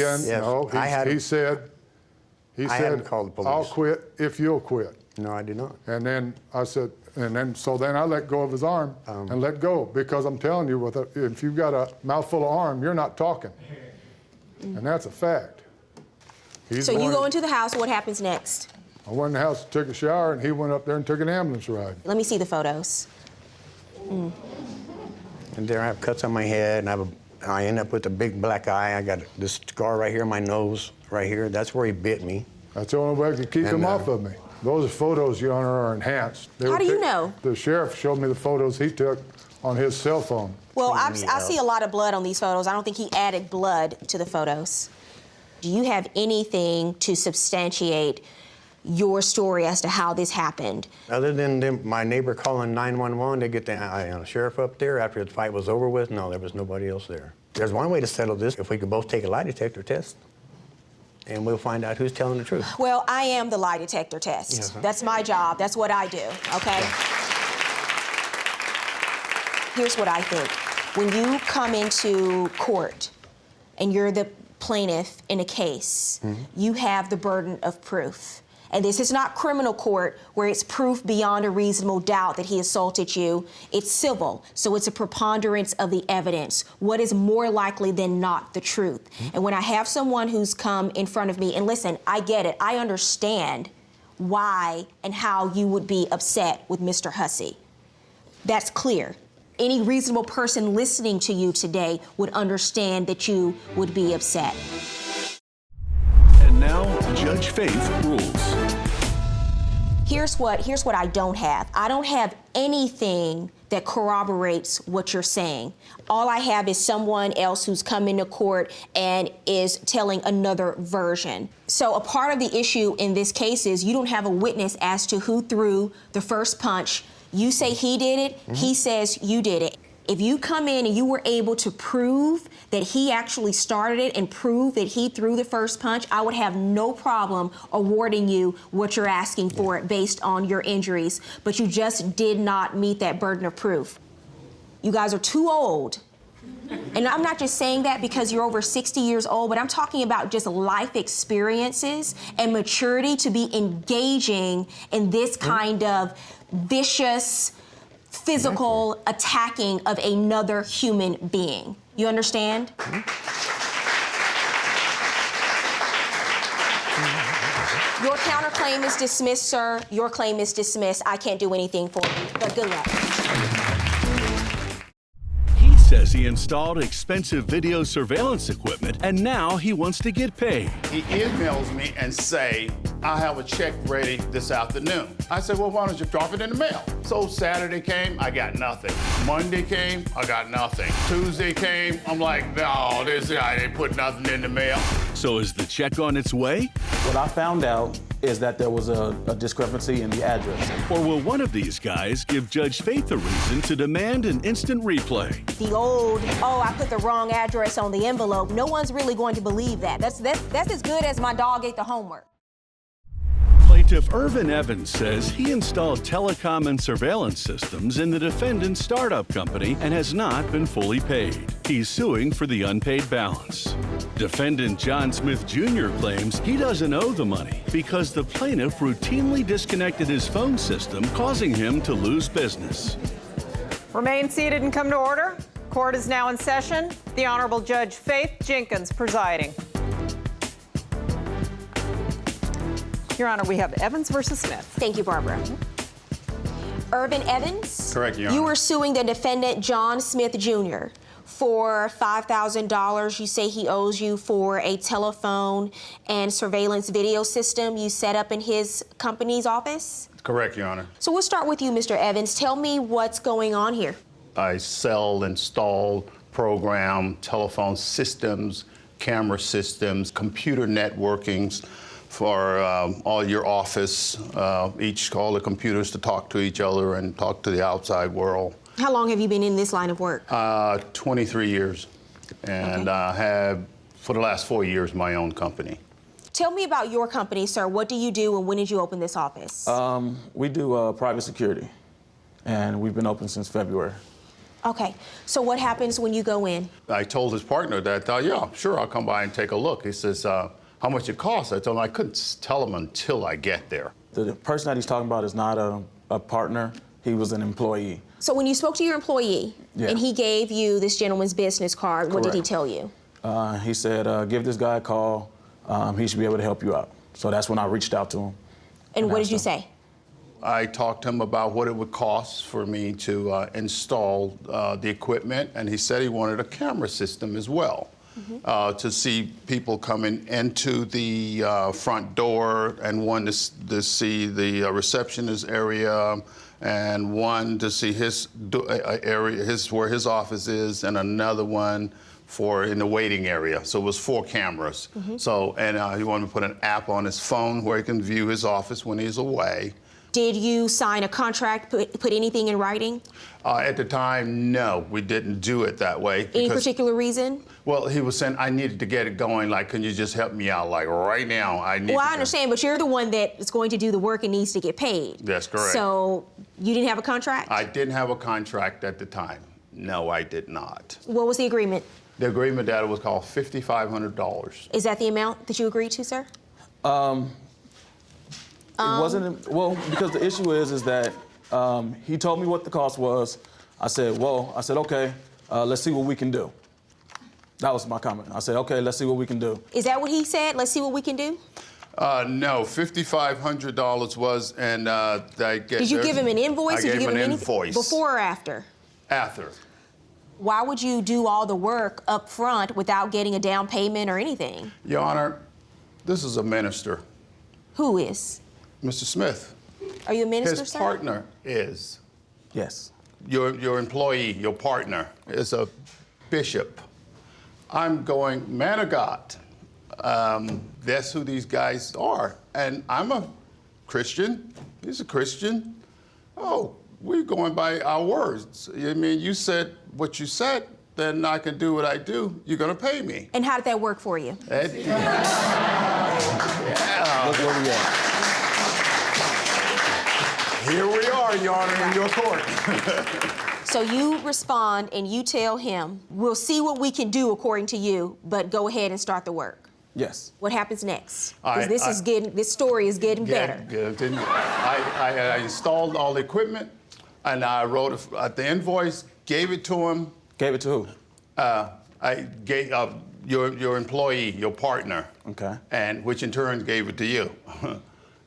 said, called the police. I'll quit if you'll quit. No, I did not. And then I said, so then I let go of his arm and let go, because I'm telling you, if you've got a mouthful of arm, you're not talking. And that's a fact. So you go into the house, what happens next? I went in the house, took a shower, and he went up there and took an ambulance ride. Let me see the photos. And there I have cuts on my head, and I end up with a big black eye. I got this scar right here on my nose, right here. That's where he bit me. That's the only way I could keep him off of me. Those photos, Your Honor, are enhanced. How do you know? The sheriff showed me the photos he took on his cell phone. Well, I see a lot of blood on these photos. I don't think he added blood to the photos. Do you have anything to substantiate your story as to how this happened? Other than my neighbor calling 911 to get the sheriff up there after the fight was over with, no, there was nobody else there. There's one way to settle this, if we could both take a lie detector test. and we'll find out who's telling the truth. Well, I am the lie detector test. Yes, sir. That's my job. That's what I do, okay? Here's what I think. When you come into court and you're the plaintiff in a case, you have the burden of proof. And this is not criminal court where it's proof beyond a reasonable doubt that he assaulted you. It's civil, so it's a preponderance of the evidence. What is more likely than not the truth? And when I have someone who's come in front of me, and listen, I get it, I understand why and how you would be upset with Mr. Hussey. That's clear. Any reasonable person listening to you today would understand that you would be upset. And now, Judge Faith rules. Here's what I don't have. I don't have anything that corroborates what you're saying. All I have is someone else who's come into court and is telling another version. So a part of the issue in this case is you don't have a witness as to who threw the first punch. You say he did it, he says you did it. If you come in and you were able to prove that he actually started it and prove that he threw the first punch, I would have no problem awarding you what you're asking for it based on your injuries. But you just did not meet that burden of proof. You guys are too old. And I'm not just saying that because you're over 60 years old, but I'm talking about just life experiences and maturity to be engaging in this kind of vicious, physical attacking of another human being. You understand? Your counterclaim is dismissed, sir. Your claim is dismissed. I can't do anything for you, but good luck. He says he installed expensive video surveillance equipment and now he wants to get paid. He emails me and say, I have a check ready this afternoon. I said, well, why don't you drop it in the mail? So Saturday came, I got nothing. Monday came, I got nothing. Tuesday came, I'm like, no, this guy didn't put nothing in the mail. So is the check on its way? What I found out is that there was a discrepancy in the address. Or will one of these guys give Judge Faith a reason to demand an instant replay? The old, oh, I put the wrong address on the envelope. No one's really going to believe that. That's as good as my dog ate the homework. Plaintiff Irvin Evans says he installed telecom and surveillance systems in the defendant's startup company and has not been fully paid. He's suing for the unpaid balance. Defendant John Smith Jr. claims he doesn't owe the money because the plaintiff routinely disconnected his phone system, causing him to lose business. Remain seated and come to order. Court is now in session. The Honorable Judge Faith Jenkins presiding. Your Honor, we have Evans versus Smith. Thank you, Barbara. Irvin Evans? Correct, Your Honor. You were suing the defendant, John Smith Jr., for $5,000. You say he owes you for a telephone and surveillance video system you set up in his company's office? Correct, Your Honor. So we'll start with you, Mr. Evans. Tell me what's going on here. I sell, install, program telephone systems, camera systems, computer networkings for all your office, all the computers to talk to each other and talk to the outside world. How long have you been in this line of work? 23 years, and I have, for the last 4 years, my own company. Tell me about your company, sir. What do you do and when did you open this office? We do private security, and we've been open since February. Okay, so what happens when you go in? I told his partner that, yeah, sure, I'll come by and take a look. He says, how much it costs? I told him I couldn't tell him until I get there. The person that he's talking about is not a partner. He was an employee. So when you spoke to your employee and he gave you this gentleman's business card, what did he tell you? He said, give this guy a call. He should be able to help you out. So that's when I reached out to him. And what did you say? I talked to him about what it would cost for me to install the equipment, and he said he wanted a camera system as well. To see people coming into the front door, and one to see the receptionist area, and one to see his area, where his office is, and another one for in the waiting area. So it was 4 cameras. So, and he wanted to put an app on his phone where he can view his office when he's away. Did you sign a contract, put anything in writing? At the time, no, we didn't do it that way. Any particular reason? Well, he was saying I needed to get it going. Like, can you just help me out? Like right now, I need. Well, I understand, but you're the one that is going to do the work and needs to get paid. That's correct. So you didn't have a contract? I didn't have a contract at the time. No, I did not. What was the agreement? The agreement that it was called $5,500. Is that the amount that you agreed to, sir? It wasn't, well, because the issue is that he told me what the cost was. I said, okay, let's see what we can do. That was my comment. I said, okay, let's see what we can do. Is that what he said? Let's see what we can do? No, $5,500 was, and Did you give him an invoice? I gave him an invoice. Before or after? After. Why would you do all the work up front without getting a down payment or anything? Your Honor, this is a minister. Who is? Mr. Smith. Are you a minister, His sir? partner is. Yes. Your employee, your partner, is a bishop. I'm going, man of God, that's who these guys are. And I'm a Christian. He's a Christian. Oh, we're going by our words. I mean, you said what you said, then I can do what I do. You're going to pay me. And how did that work for you? Yeah. Look where we are. Here we are, Your Honor, in your court. So you respond and you tell him, we'll see what we can do according to you, but go ahead and start the work. Yes. What happens next? Because this story is getting better. I installed all the equipment, and I wrote the invoice, gave it to him. Gave it to who? I gave your employee, your partner. Okay. And which in turn gave it to you.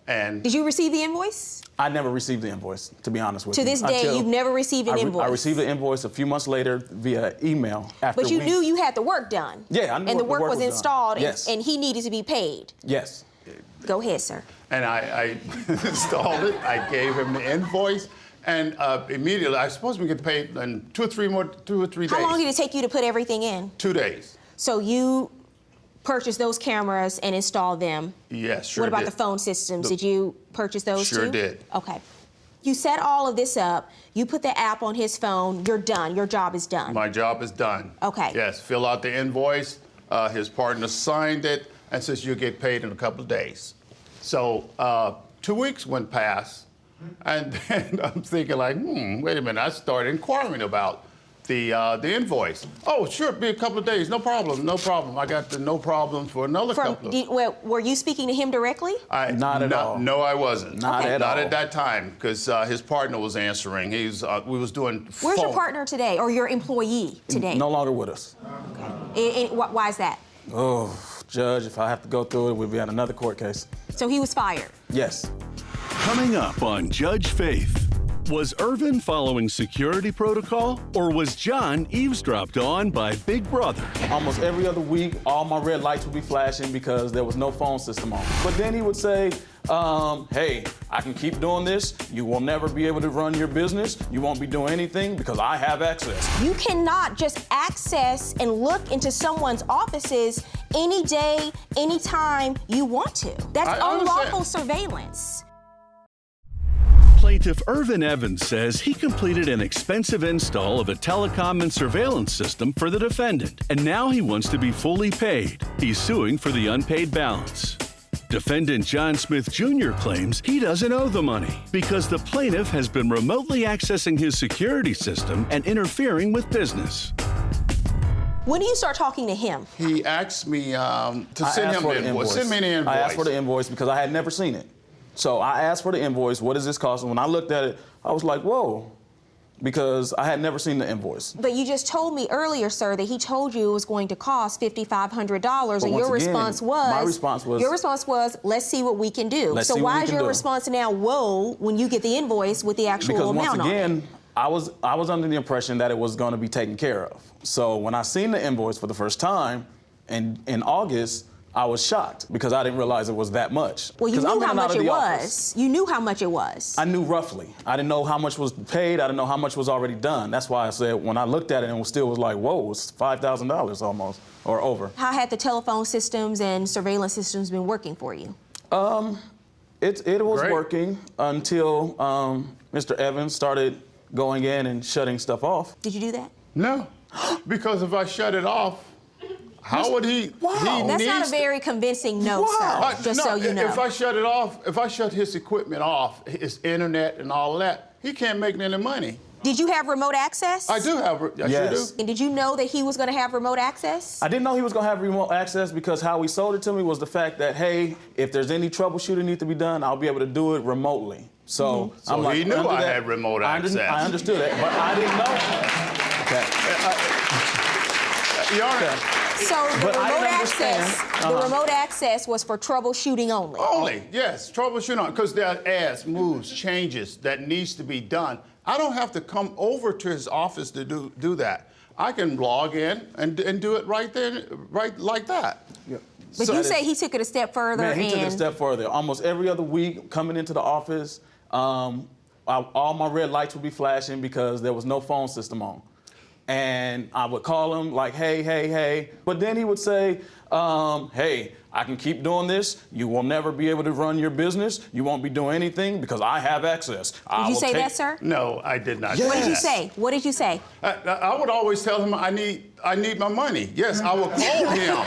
And did you receive the invoice? I never received the invoice, to be honest with you. To this day, you've never received an invoice? I received the invoice a few months later via email. But you knew you had the work done. Yeah, I knew and the work was installed, yes. and he needed to be paid. Yes. Go ahead, sir. And I installed it. I gave him the invoice, and immediately I was supposed to get paid in 2 or 3 days. How long did it take you to put everything in? 2 days. So you purchased those cameras and installed them? Yes, sure What about did. the phone systems? Did you purchase those too? Sure did. Okay. You set all of this up. You put the app on his phone. You're done. Your job is done. My job is done. Okay. Yes, fill out the invoice. His partner signed it and says you'll get paid in a couple of days. So 2 weeks went past, and then I'm thinking like, wait a minute. I started inquiring about the invoice. Oh, sure, be a couple of days. No problem, no problem. I got the no problem for another couple of... Were you speaking to him directly? Not at all. No, I wasn't. Not at all. Not at that time, because his partner was answering. We was doing Where's phone. your partner today, or your employee today? No longer with us. Why is that? Oh, Judge, if I have to go through it, we'll be on another court case. So he was fired? Yes. Coming up on Judge Faith. Was Irvin following security protocol, or was John eavesdropped on by Big Brother? Almost every other week, all my red lights would be flashing because there was no phone system on. But then he would say, hey, I can keep doing this. You will never be able to run your business. You won't be doing anything because I have access. You cannot just access and look into someone's offices any day, anytime you want to. That's unlawful surveillance. Plaintiff Irvin Evans says he completed an expensive install of a telecom and surveillance system for the defendant, and now he wants to be fully paid. He's suing for the unpaid balance. Defendant John Smith Jr. claims he doesn't owe the money because the plaintiff has been remotely accessing his security system and interfering with business. When do you start talking to him? He asked me to send him the invoice. Send me the invoice. I asked for the invoice because I had never seen it. So I asked for the invoice. What does this cost? And when I looked at it, I was like, whoa, because I had never seen the invoice. But you just told me earlier, sir, that he told you it was going to cost $5,500, and your response was... My response was... Your response was, let's see what we can do. So why is your response now, whoa, when you get the invoice with the actual amount on it? Because once again, I was under the impression that it was going to be taken care of. So when I seen the invoice for the first time in August, I was shocked because I didn't realize it was that much. Well, you knew how much it was. You knew how much it was. I knew roughly. I didn't know how much was paid. I didn't know how much was already done. That's why I said when I looked at it, it still was like, whoa, it's $5,000 almost or over. How had the telephone systems and surveillance systems been working for you? It was Great. working until Mr. Evans started going in and shutting stuff off. Did you do that? No, because if I shut it off, how would he? Wow. He That's needs not a very convincing no, sir. Just no, so you know. If I shut it off, if I shut his equipment off, his internet and all that, he can't make any money. Did you have remote access? I do have. I sure do. And did you know that he was going to have remote access? I didn't know he was going to have remote access because how he sold it to me was the fact that, hey, if there's any troubleshooting need to be done, I'll be able to do it remotely. So So I'm like, he knew under I that, had remote I access. I understood that, but I didn't know. Okay. Your Honor, So the But I remote didn't access, understand. the remote access was for troubleshooting only. Only, yes, troubleshooting, because there are adds, moves, changes that needs to be done. I don't have to come over to his office to do that. I can log in and do it right there, right like that. But you say he took it a step further. Man, he took it a and step further. Almost every other week, coming into the office, all my red lights would be flashing because there was no phone system on. And I would call him like, hey, hey, hey. But then he would say, hey, I can keep doing this. You will never be able to run your business. You won't be doing anything because I have access. Did you say that, sir? No, I did not. What did you say? What did you say? I would always tell him I need my money. Yes, I would call him.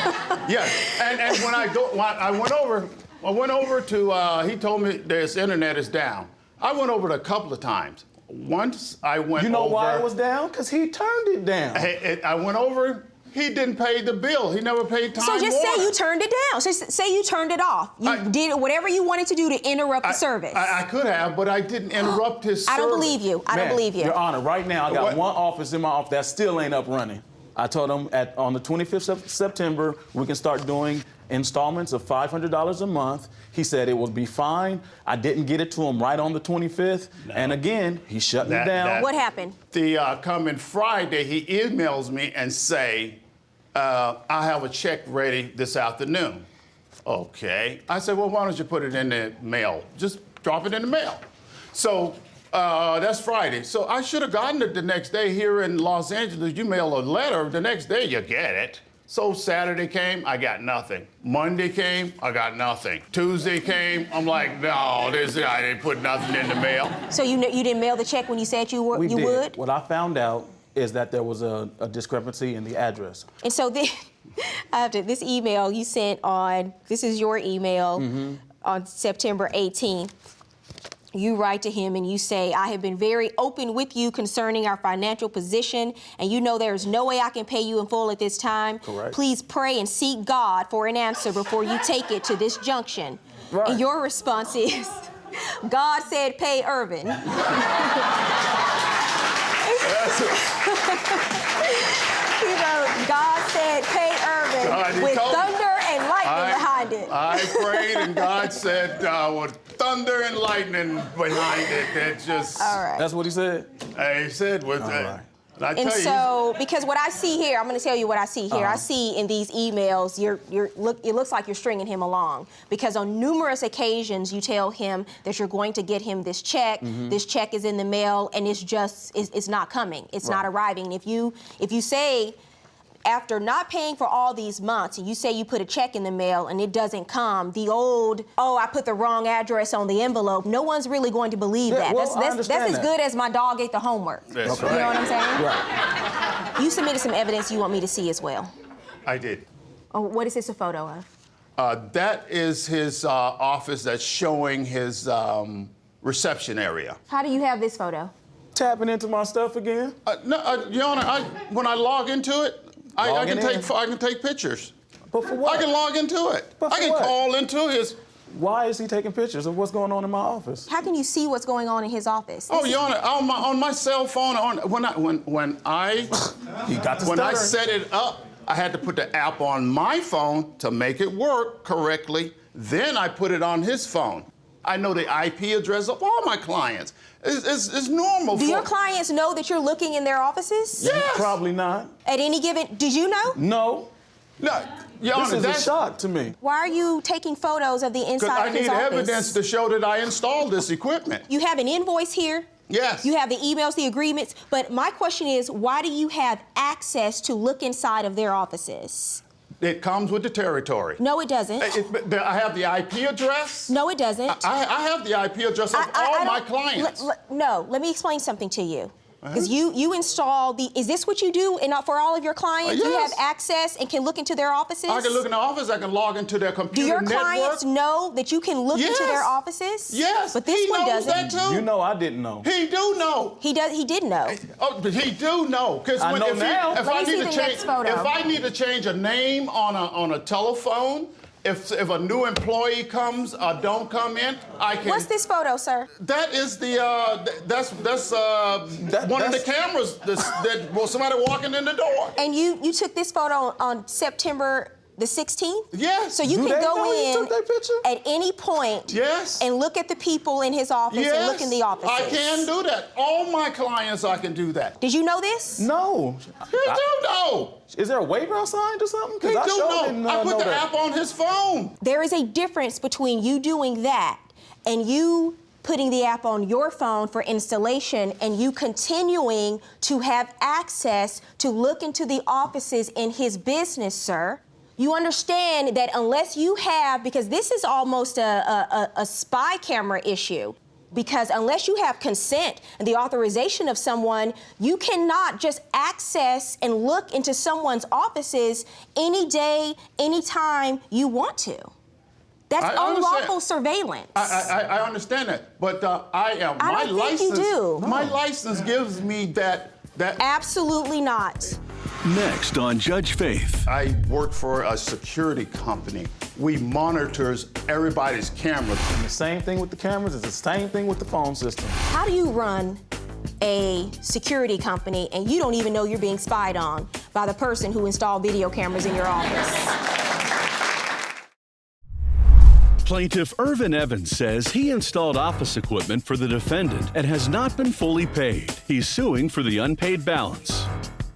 Yes, and when I went over to he told me his internet is down. I went over it a couple of times. Once I went over. You know why it was down? Because he turned it down. I went over. He didn't pay the bill. He never paid time. So just say you turned it down. So say you turned it off. You did whatever you wanted to do to interrupt the service. I could have, but I didn't interrupt his service. I don't believe you. I don't believe you. Your Honor, right now I got one office in my office that still ain't up running. I told him on the 25th of September we can start doing installments of $500 a month. He said it would be fine. I didn't get it to him right on the 25th. No. And again, he shut me down. What happened? The coming Friday, he emails me and say, I have a check ready this afternoon. Okay. I said, well, why don't you put it in the mail? Just drop it in the mail. So that's Friday. So I should have gotten it the next day here in Los Angeles. You mail a letter, the next day you get it. So Saturday came, I got nothing. Monday came, I got nothing. Tuesday came, I'm like, no, I didn't put nothing in the mail. So you didn't mail the check when you said you would? What I found out is that there was a discrepancy in the address. And so then, after this email you sent this is your email on September 18th. You write to him and you say, I have been very open with you concerning our financial position, and you know there is no way I can pay you in full at this time. Correct. Please pray and seek God for an answer before you take it to this junction. Right. And your response is, God said pay Irvin. You know, God said pay Irvin with thunder and lightning behind it. I prayed and God said with thunder and lightning behind it. That just. All right. That's what he said? He said with that. Right. And so, because what I see here, I'm going to tell you what I see here. I see in these emails, it looks like you're stringing him along, because on numerous occasions you tell him that you're going to get him this check. This check is in the mail, and it's not coming. It's not arriving. If you say, after not paying for all these months, and you say you put a check in the mail and it doesn't come, the old, oh, I put the wrong address on the envelope, no one's really going to believe that. Well, That's as good as my dog ate the homework. That's You know what I'm saying? Right. You submitted some evidence you want me to see as well. I did. Oh, what is this a photo of? That is his office that's showing his reception area. How do you have this photo? Tapping into my stuff again? No, Your Honor, when I log into it, I can take pictures. But for what? I can log into it. But for I can what? call into his. Why is he taking pictures of what's going on in my office? How can you see what's going on in his office? Your Honor, on my cell phone, when I set it up, I had to put the app on my phone to make it work correctly. Then I put it on his phone. I know the IP address of all my clients. It's normal. Do your clients know that you're looking in their offices? Yes. Probably not. At any given, did you know? No. No, Your Honor, this is a shock to me. Why are you taking photos of the inside of his office? I need evidence to show that I installed this equipment. You have an invoice here. Yes. You have the emails, the agreements. But my question is, why do you have access to look inside of their offices? It comes with the territory. No, it doesn't. I have the IP address. No, it doesn't. I have the IP address of all my clients. No, let me explain something to you. Because you install is this what you do for all of your clients? Yes. You have access and can look into their offices? I can look in the office, I can log into their computer network. Do your clients know that you can look into their offices? Yes. But this one doesn't. That too. You know I didn't know. He do know. He did know. Oh, but he do know. Because I know now. If I need to change a name on a telephone, if a new employee comes or don't come in, I can. What's this photo, sir? That is that's one of the cameras that somebody walking in the door. And you took this photo on September the 16th? Yes. So you can go in at any point yes. and look at the people in his office yes. and look in the offices. I can do that. All my clients, I can do that. Did you know this? No. He do know. Is there a waiver signed or something? He do know. I put the app on his phone. There is a difference between you doing that and you putting the app on your phone for installation and you continuing to have access to look into the offices in his business, sir. You understand that unless you have, because this is almost a spy camera issue, because unless you have consent and the authorization of someone, you cannot just access and look into someone's offices any day, anytime you want to. That's unlawful surveillance. I understand that, but I don't think you do. My license gives me that. Absolutely not. Next on Judge Faith. I work for a security company. We monitors everybody's cameras. And the same thing with the cameras is the same thing with the phone system. How do you run a security company and you don't even know you're being spied on by the person who installed video cameras in your office? Plaintiff Irvin Evans says he installed office equipment for the defendant and has not been fully paid. He's suing for the unpaid balance.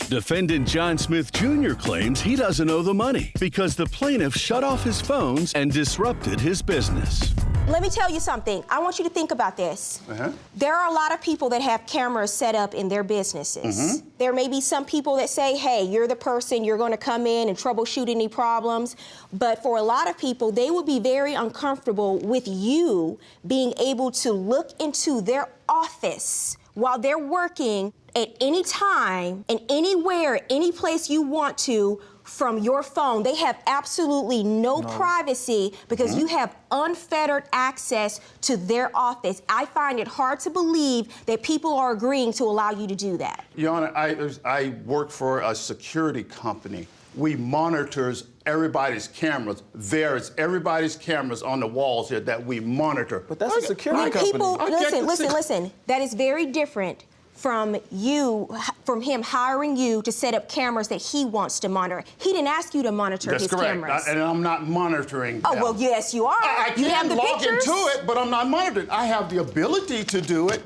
Defendant John Smith Jr. claims he doesn't owe the money because the plaintiff shut off his phones and disrupted his business. Let me tell you something. I want you to think about this. There are a lot of people that have cameras set up in their businesses. There may be some people that say, hey, you're the person, you're going to come in and troubleshoot any problems. But for a lot of people, they would be very uncomfortable with you being able to look into their office while they're working at any time and anywhere, any place you want to from your phone. They have absolutely no privacy because you have unfettered access to their office. I find it hard to believe that people are agreeing to allow you to do that. Your Honor, I work for a security company. We monitors everybody's cameras. There's everybody's cameras on the walls here that we monitor. But that's a security company. People, listen. That is very different from him hiring you to set up cameras that he wants to monitor. He didn't ask you to monitor his cameras. That's correct, and I'm not monitoring them. Oh, well, yes, you are. I you have can the log pictures. into it, but I'm not monitoring. I have the ability to do it.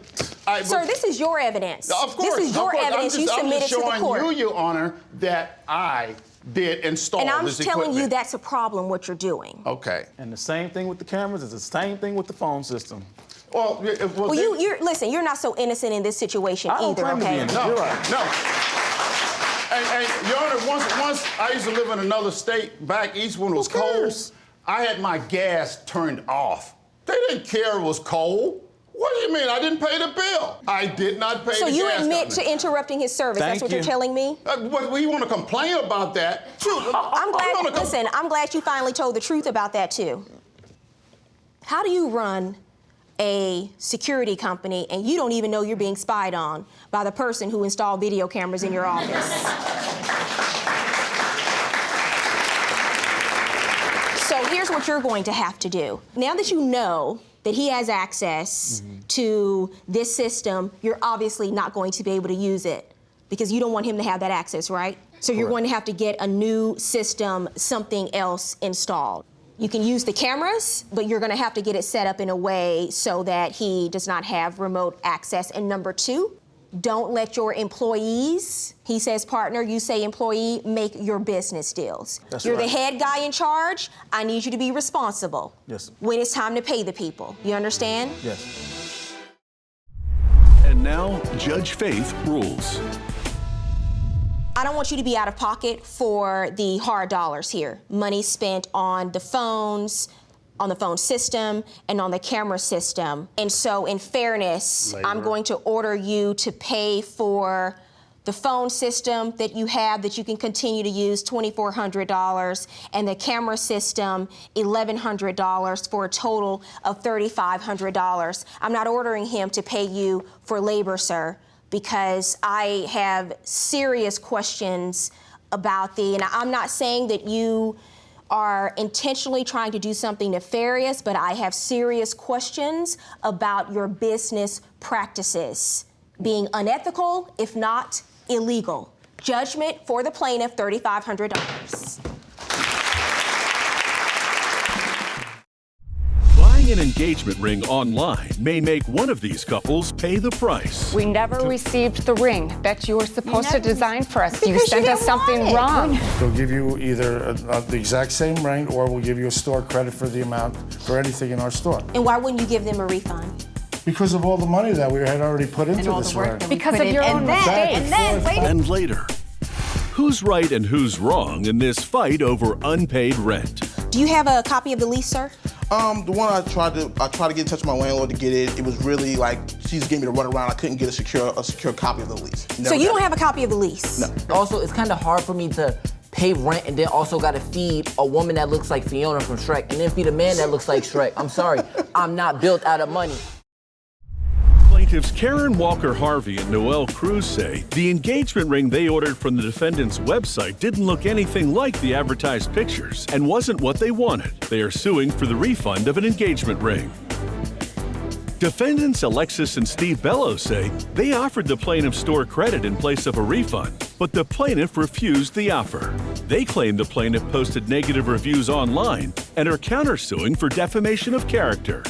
Sir, this is your evidence. Of course. This is your evidence you submitted to the court. I'm just showing you, Your Honor, that I did install this equipment. And I'm telling you that's a problem, what you're doing. Okay. And the same thing with the cameras is the same thing with the phone system. Well, listen, you're not so innocent in this situation either, okay? No, you're right. No. And Your Honor, once I used to live in another state back east when it was cold, I had my gas turned off. They didn't care it was cold. What do you mean? I didn't pay the bill. I did not pay the gas company. So you admit to interrupting his service. That's what you're telling me? Well, you want to complain about that? I'm glad you finally told the truth about that, too. How do you run a security company and you don't even know you're being spied on by the person who installed video cameras in your office? So here's what you're going to have to do. Now that you know that he has access to this system, you're obviously not going to be able to use it because you don't want him to have that access, right? So you're going to have to get a new system, something else installed. You can use the cameras, but you're going to have to get it set up in a way so that he does not have remote access. And number two, don't let your employees, he says partner, you say employee, make your business deals. You're the head guy in charge. I need you to be responsible. Yes. When it's time to pay the people. You understand? Yes. And now, Judge Faith rules. I don't want you to be out of pocket for the hard dollars here. Money spent on the phones, on the phone system, and on the camera system. And so in fairness, I'm going to order you to pay for the phone system that you have that you can continue to use, $2,400, and the camera system, $1,100, for a total of $3,500. I'm not ordering him to pay you for labor, sir, because I have serious questions about and I'm not saying that you are intentionally trying to do something nefarious, but I have serious questions about your business practices being unethical, if not illegal. Judgment for the plaintiff, $3,500. Buying an engagement ring online may make one of these couples pay the price. We never received the ring that you were supposed to design for us. You Because sent you us didn't something want it. wrong. They'll give you either the exact same ring, or we'll give you a store credit for the amount for anything in our store. And why wouldn't you give them a refund? Because of all the money that we had already put into this ring. Because of your own mistakes. And later, who's right and who's wrong in this fight over unpaid rent? Do you have a copy of the lease, sir? The one I tried to get in touch with my landlord to get it. It was really like she just gave me the runaround. I couldn't get a secure copy of the lease. So you don't have a copy of the lease? No. Also, it's kind of hard for me to pay rent and then also got to feed a woman that looks like Fiona from Shrek and then feed a man that looks like Shrek. I'm sorry, I'm not built out of money. Plaintiffs Karen Walker Harvey and Noelle Cruz say the engagement ring they ordered from the defendant's website didn't look anything like the advertised pictures and wasn't what they wanted. They are suing for the refund of an engagement ring. Defendants Alexis and Steve Bello say they offered the plaintiff store credit in place of a refund, but the plaintiff refused the offer. They claim the plaintiff posted negative reviews online and are countersuing for defamation of character.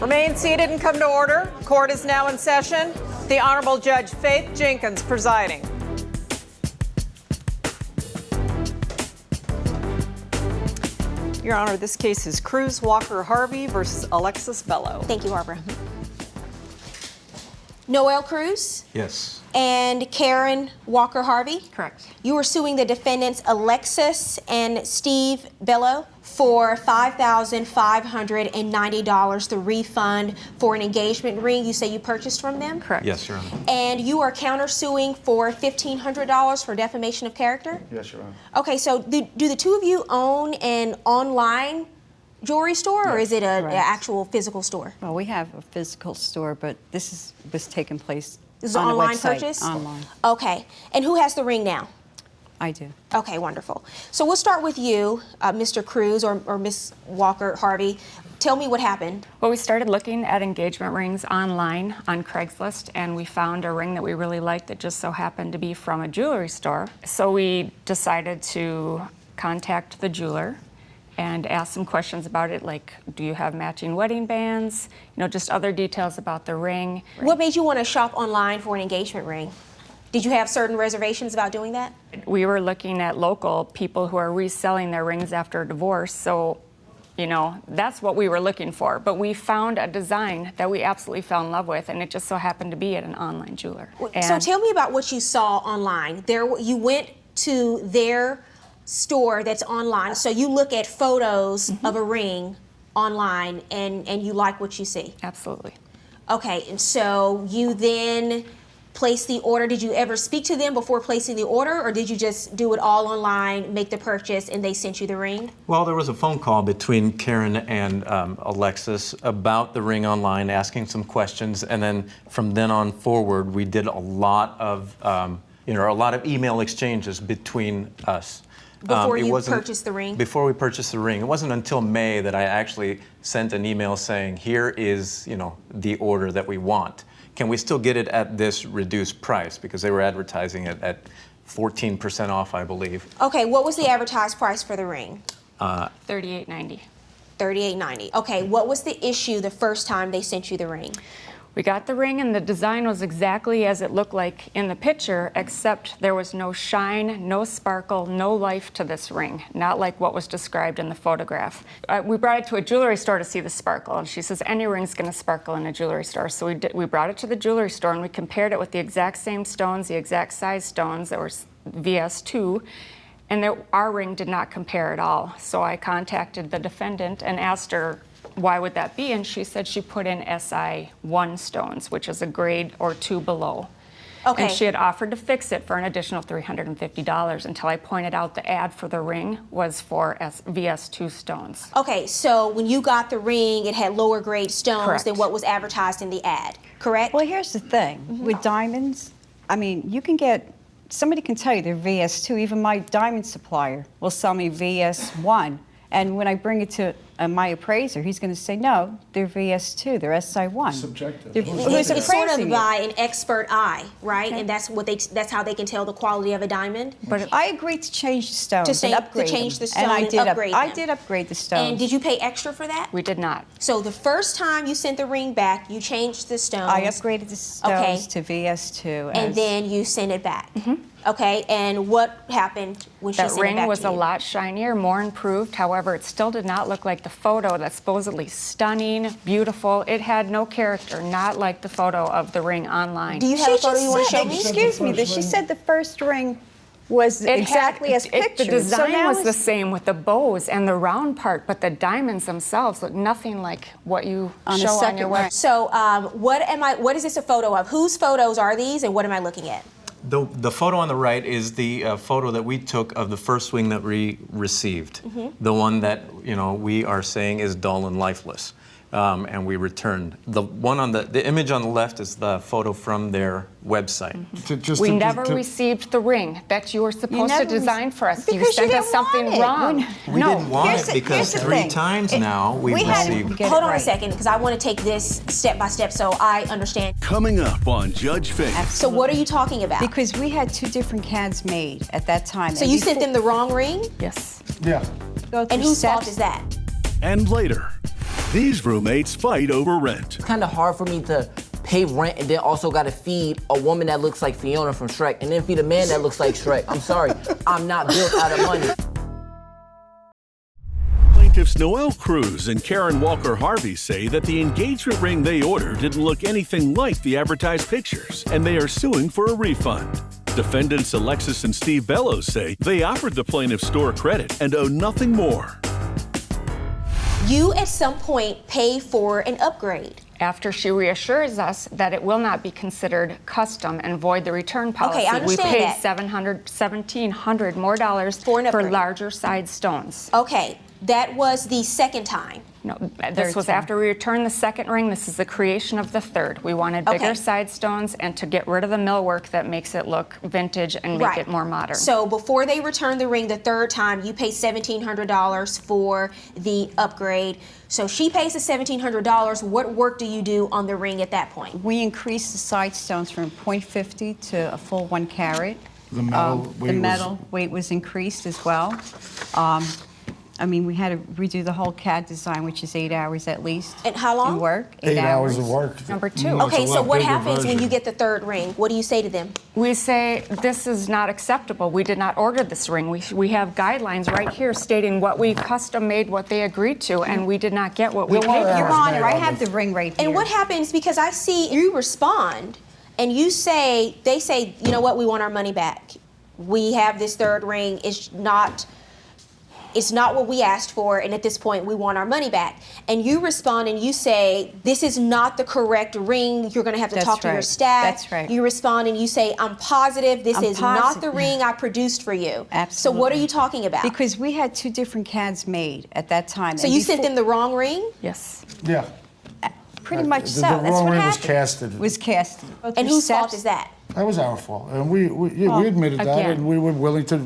Remain seated and come to order. Court is now in session. The Honorable Judge Faith Jenkins presiding. Your Honor, this case is Cruz Walker Harvey versus Alexis Bello. Thank you, Barbara. Noelle Cruz? Yes. And Karen Walker Harvey? Correct. You are suing the defendants Alexis and Steve Bello for $5,590, the refund for an engagement ring you say you purchased from them? Correct. Yes, Your Honor. And you are countersuing for $1,500 for defamation of character? Yes, Your Honor. Okay, so do the two of you own an online jewelry store, or is it an actual physical store? Well, we have a physical store, but this was taking place This is on an a online website. purchase? Online. Okay, and who has the ring now? I do. Okay, wonderful. So we'll start with you, Mr. Cruz or Ms. Walker Harvey. Tell me what happened. Well, we started looking at engagement rings online on Craigslist, and we found a ring that we really liked that just so happened to be from a jewelry store. So we decided to contact the jeweler and ask some questions about it, like, do you have matching wedding bands? Just other details about the ring. What made you want to shop online for an engagement ring? Did you have certain reservations about doing that? We were looking at local people who are reselling their rings after a divorce, so that's what we were looking for. But we found a design that we absolutely fell in love with, and it just so happened to be at an online jeweler. So tell me about what you saw online. You went to their store that's online, so you look at photos of a ring online and you like what you see? Absolutely. Okay, and so you then place the order. Did you ever speak to them before placing the order, or did you just do it all online, make the purchase, and they sent you the ring? Well, there was a phone call between Karen and Alexis about the ring online, asking some questions, and then from then on forward, we did a lot of email exchanges between us. Before you purchased the ring? Before we purchased the ring. It wasn't until May that I actually sent an email saying, here is, the order that we want. Can we still get it at this reduced price? Because they were advertising it at 14% off, I believe. Okay, what was the advertised price for the ring? $38.90. $38.90. Okay, what was the issue the first time they sent you the ring? We got the ring, and the design was exactly as it looked like in the picture, except there was no shine, no sparkle, no life to this ring, not like what was described in the photograph. We brought it to a jewelry store to see the sparkle, and she says any ring's going to sparkle in a jewelry store. So we brought it to the jewelry store, and we compared it with the exact same stones, the exact size stones that were VS2, and our ring did not compare at all. So I contacted the defendant and asked her, why would that be? And she said she put in SI1 stones, which is a grade or 2 below. Okay. And she had offered to fix it for an additional $350 until I pointed out the ad for the ring was for VS2 stones. Okay, so when you got the ring, it had lower grade stones Correct. than what was advertised in the ad, correct? Well, here's the thing. With diamonds, I mean, you can get, somebody can tell you they're VS2. Even my diamond supplier will sell me VS1. And when I bring it to my appraiser, he's going to say, no, they're VS2, they're SI1. Subjective. It's sort of by an expert eye, right? Okay. And that's how they can tell the quality of a diamond. But I agreed to change the stones and upgrade to change them. the stone and upgrade them. I did upgrade the stones. And did you pay extra for that? We did not. So the first time you sent the ring back, you changed the stones. I upgraded the stones to VS2. And then you sent it back. Okay, and what happened when she sent it back to you? That ring was a lot shinier, more improved. However, it still did not look like the photo that's supposedly stunning, beautiful. It had no character, not like the photo of the ring online. Do you have a photo you want to show me? Excuse me, she said the first ring was exactly as pictured. The design was the same with the bows and the round part, but the diamonds themselves look nothing like what you show on your website. So what is this a photo of? Whose photos are these and what am I looking at? The photo on the right is the photo that we took of the first ring that we received. The one that we are saying is dull and lifeless, and we returned. The one on the image on the left is the photo from their website. We never received the ring that you were supposed to design for us. You sent us something wrong. We didn't want it because 3 times now we've received. Hold on a second, because I want to take this step by step so I understand. Coming up on Judge Faith. So what are you talking about? Because we had 2 different CADs made at that time. So you sent them the wrong ring? Yes. Yeah. And whose fault is that? And later, these roommates fight over rent. It's kind of hard for me to pay rent and then also got to feed a woman that looks like Fiona from Shrek and then feed a man that looks like Shrek. I'm sorry, I'm not built out of money. Plaintiffs Noel Cruz and Karen Walker Harvey say that the engagement ring they ordered didn't look anything like the advertised pictures, and they are suing for a refund. Defendants Alexis and Steve Bellows say they offered the plaintiff store credit and owe nothing more. You at some point pay for an upgrade. After she reassures us that it will not be considered custom and void the return policy, Okay, I understand we paid that. $1,700 more for larger side stones. Okay, that was the second time. No, this was after we returned the second ring. This is the creation of the third. We wanted bigger side stones and to get rid of the millwork that makes it look vintage and make it more modern. So before they returned the ring the third time, you paid $1,700 for the upgrade. So she pays the $1,700. What work do you do on the ring at that point? We increased the side stones from 0.50 to a full 1 carat. The metal weight was increased as well. I mean, we had to redo the whole CAD design, which is 8 hours at least. And how long? In work. 8 hours of work. Number 2. Okay, so what happens when you get the third ring? What do you say to them? We say, this is not acceptable. We did not order this ring. We have guidelines right here stating what we custom made, what they agreed to, and we did not get what we paid for. Your Honor, I have the ring right here. And what happens, because I see you respond, and they say, you know what, we want our money back. We have this third ring. It's not what we asked for, and at this point, we want our money back. And you respond and you say, this is not the correct ring. You're going to have to talk to your staff. That's right. You respond and you say, I'm positive this is not the ring I produced for you. Absolutely. So what are you talking about? Because we had 2 different CADs made at that time. So you sent them the wrong ring? Yes. Yeah. Pretty much so. The That's wrong what ring happened. was casted. And whose fault is that? That was our fault, and we admitted that, and we were willing to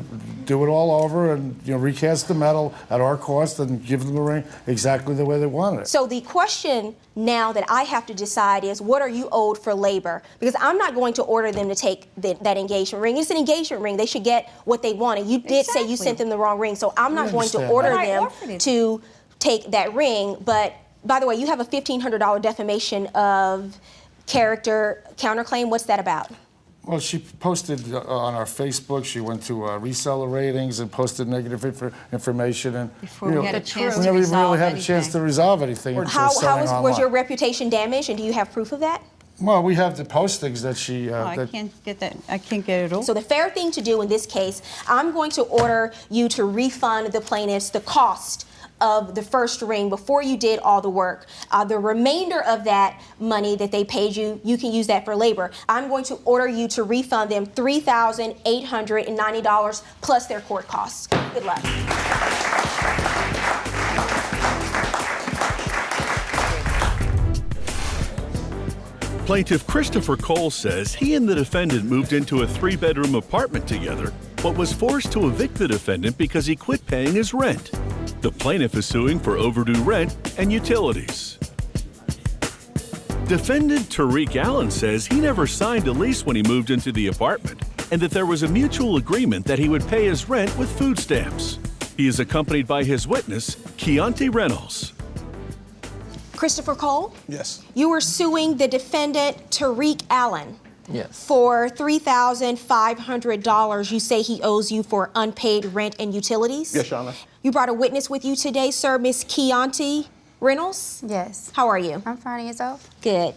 do it all over and recast the metal at our cost and give them the ring exactly the way they wanted it. So the question now that I have to decide is, what are you owed for labor? Because I'm not going to order them to take that engagement ring. It's an engagement ring. They should get what they wanted. You did say you sent them the wrong ring, so I'm not going to order them to take that ring. But by the way, you have a $1,500 defamation of character counterclaim. What's that about? Well, she posted on our Facebook. She went to reseller ratings and posted negative information. And Before we had a chance to we never resolve really had a chance to resolve anything. How was your reputation damaged, and do you have proof of that? Well, we have the postings that she. I can't get that. I can't get it all. So the fair thing to do in this case, I'm going to order you to refund the plaintiffs the cost of the first ring before you did all the work. The remainder of that money that they paid you, you can use that for labor. I'm going to order you to refund them $3,890 plus their court costs. Good luck. Plaintiff Christopher Cole says he and the defendant moved into a 3-bedroom apartment together, but was forced to evict the defendant because he quit paying his rent. The plaintiff is suing for overdue rent and utilities. Defendant Tariq Allen says he never signed a lease when he moved into the apartment, and that there was a mutual agreement that he would pay his rent with food stamps. He is accompanied by his witness, Keontae Reynolds. Christopher Cole? Yes. You were suing the defendant Tariq Allen. Yes. For $3,500 you say he owes you for unpaid rent and utilities? Yes, Your Honor. You brought a witness with you today, sir, Miss Keontae Reynolds? Yes. How are you? I'm fine, and yourself? Good.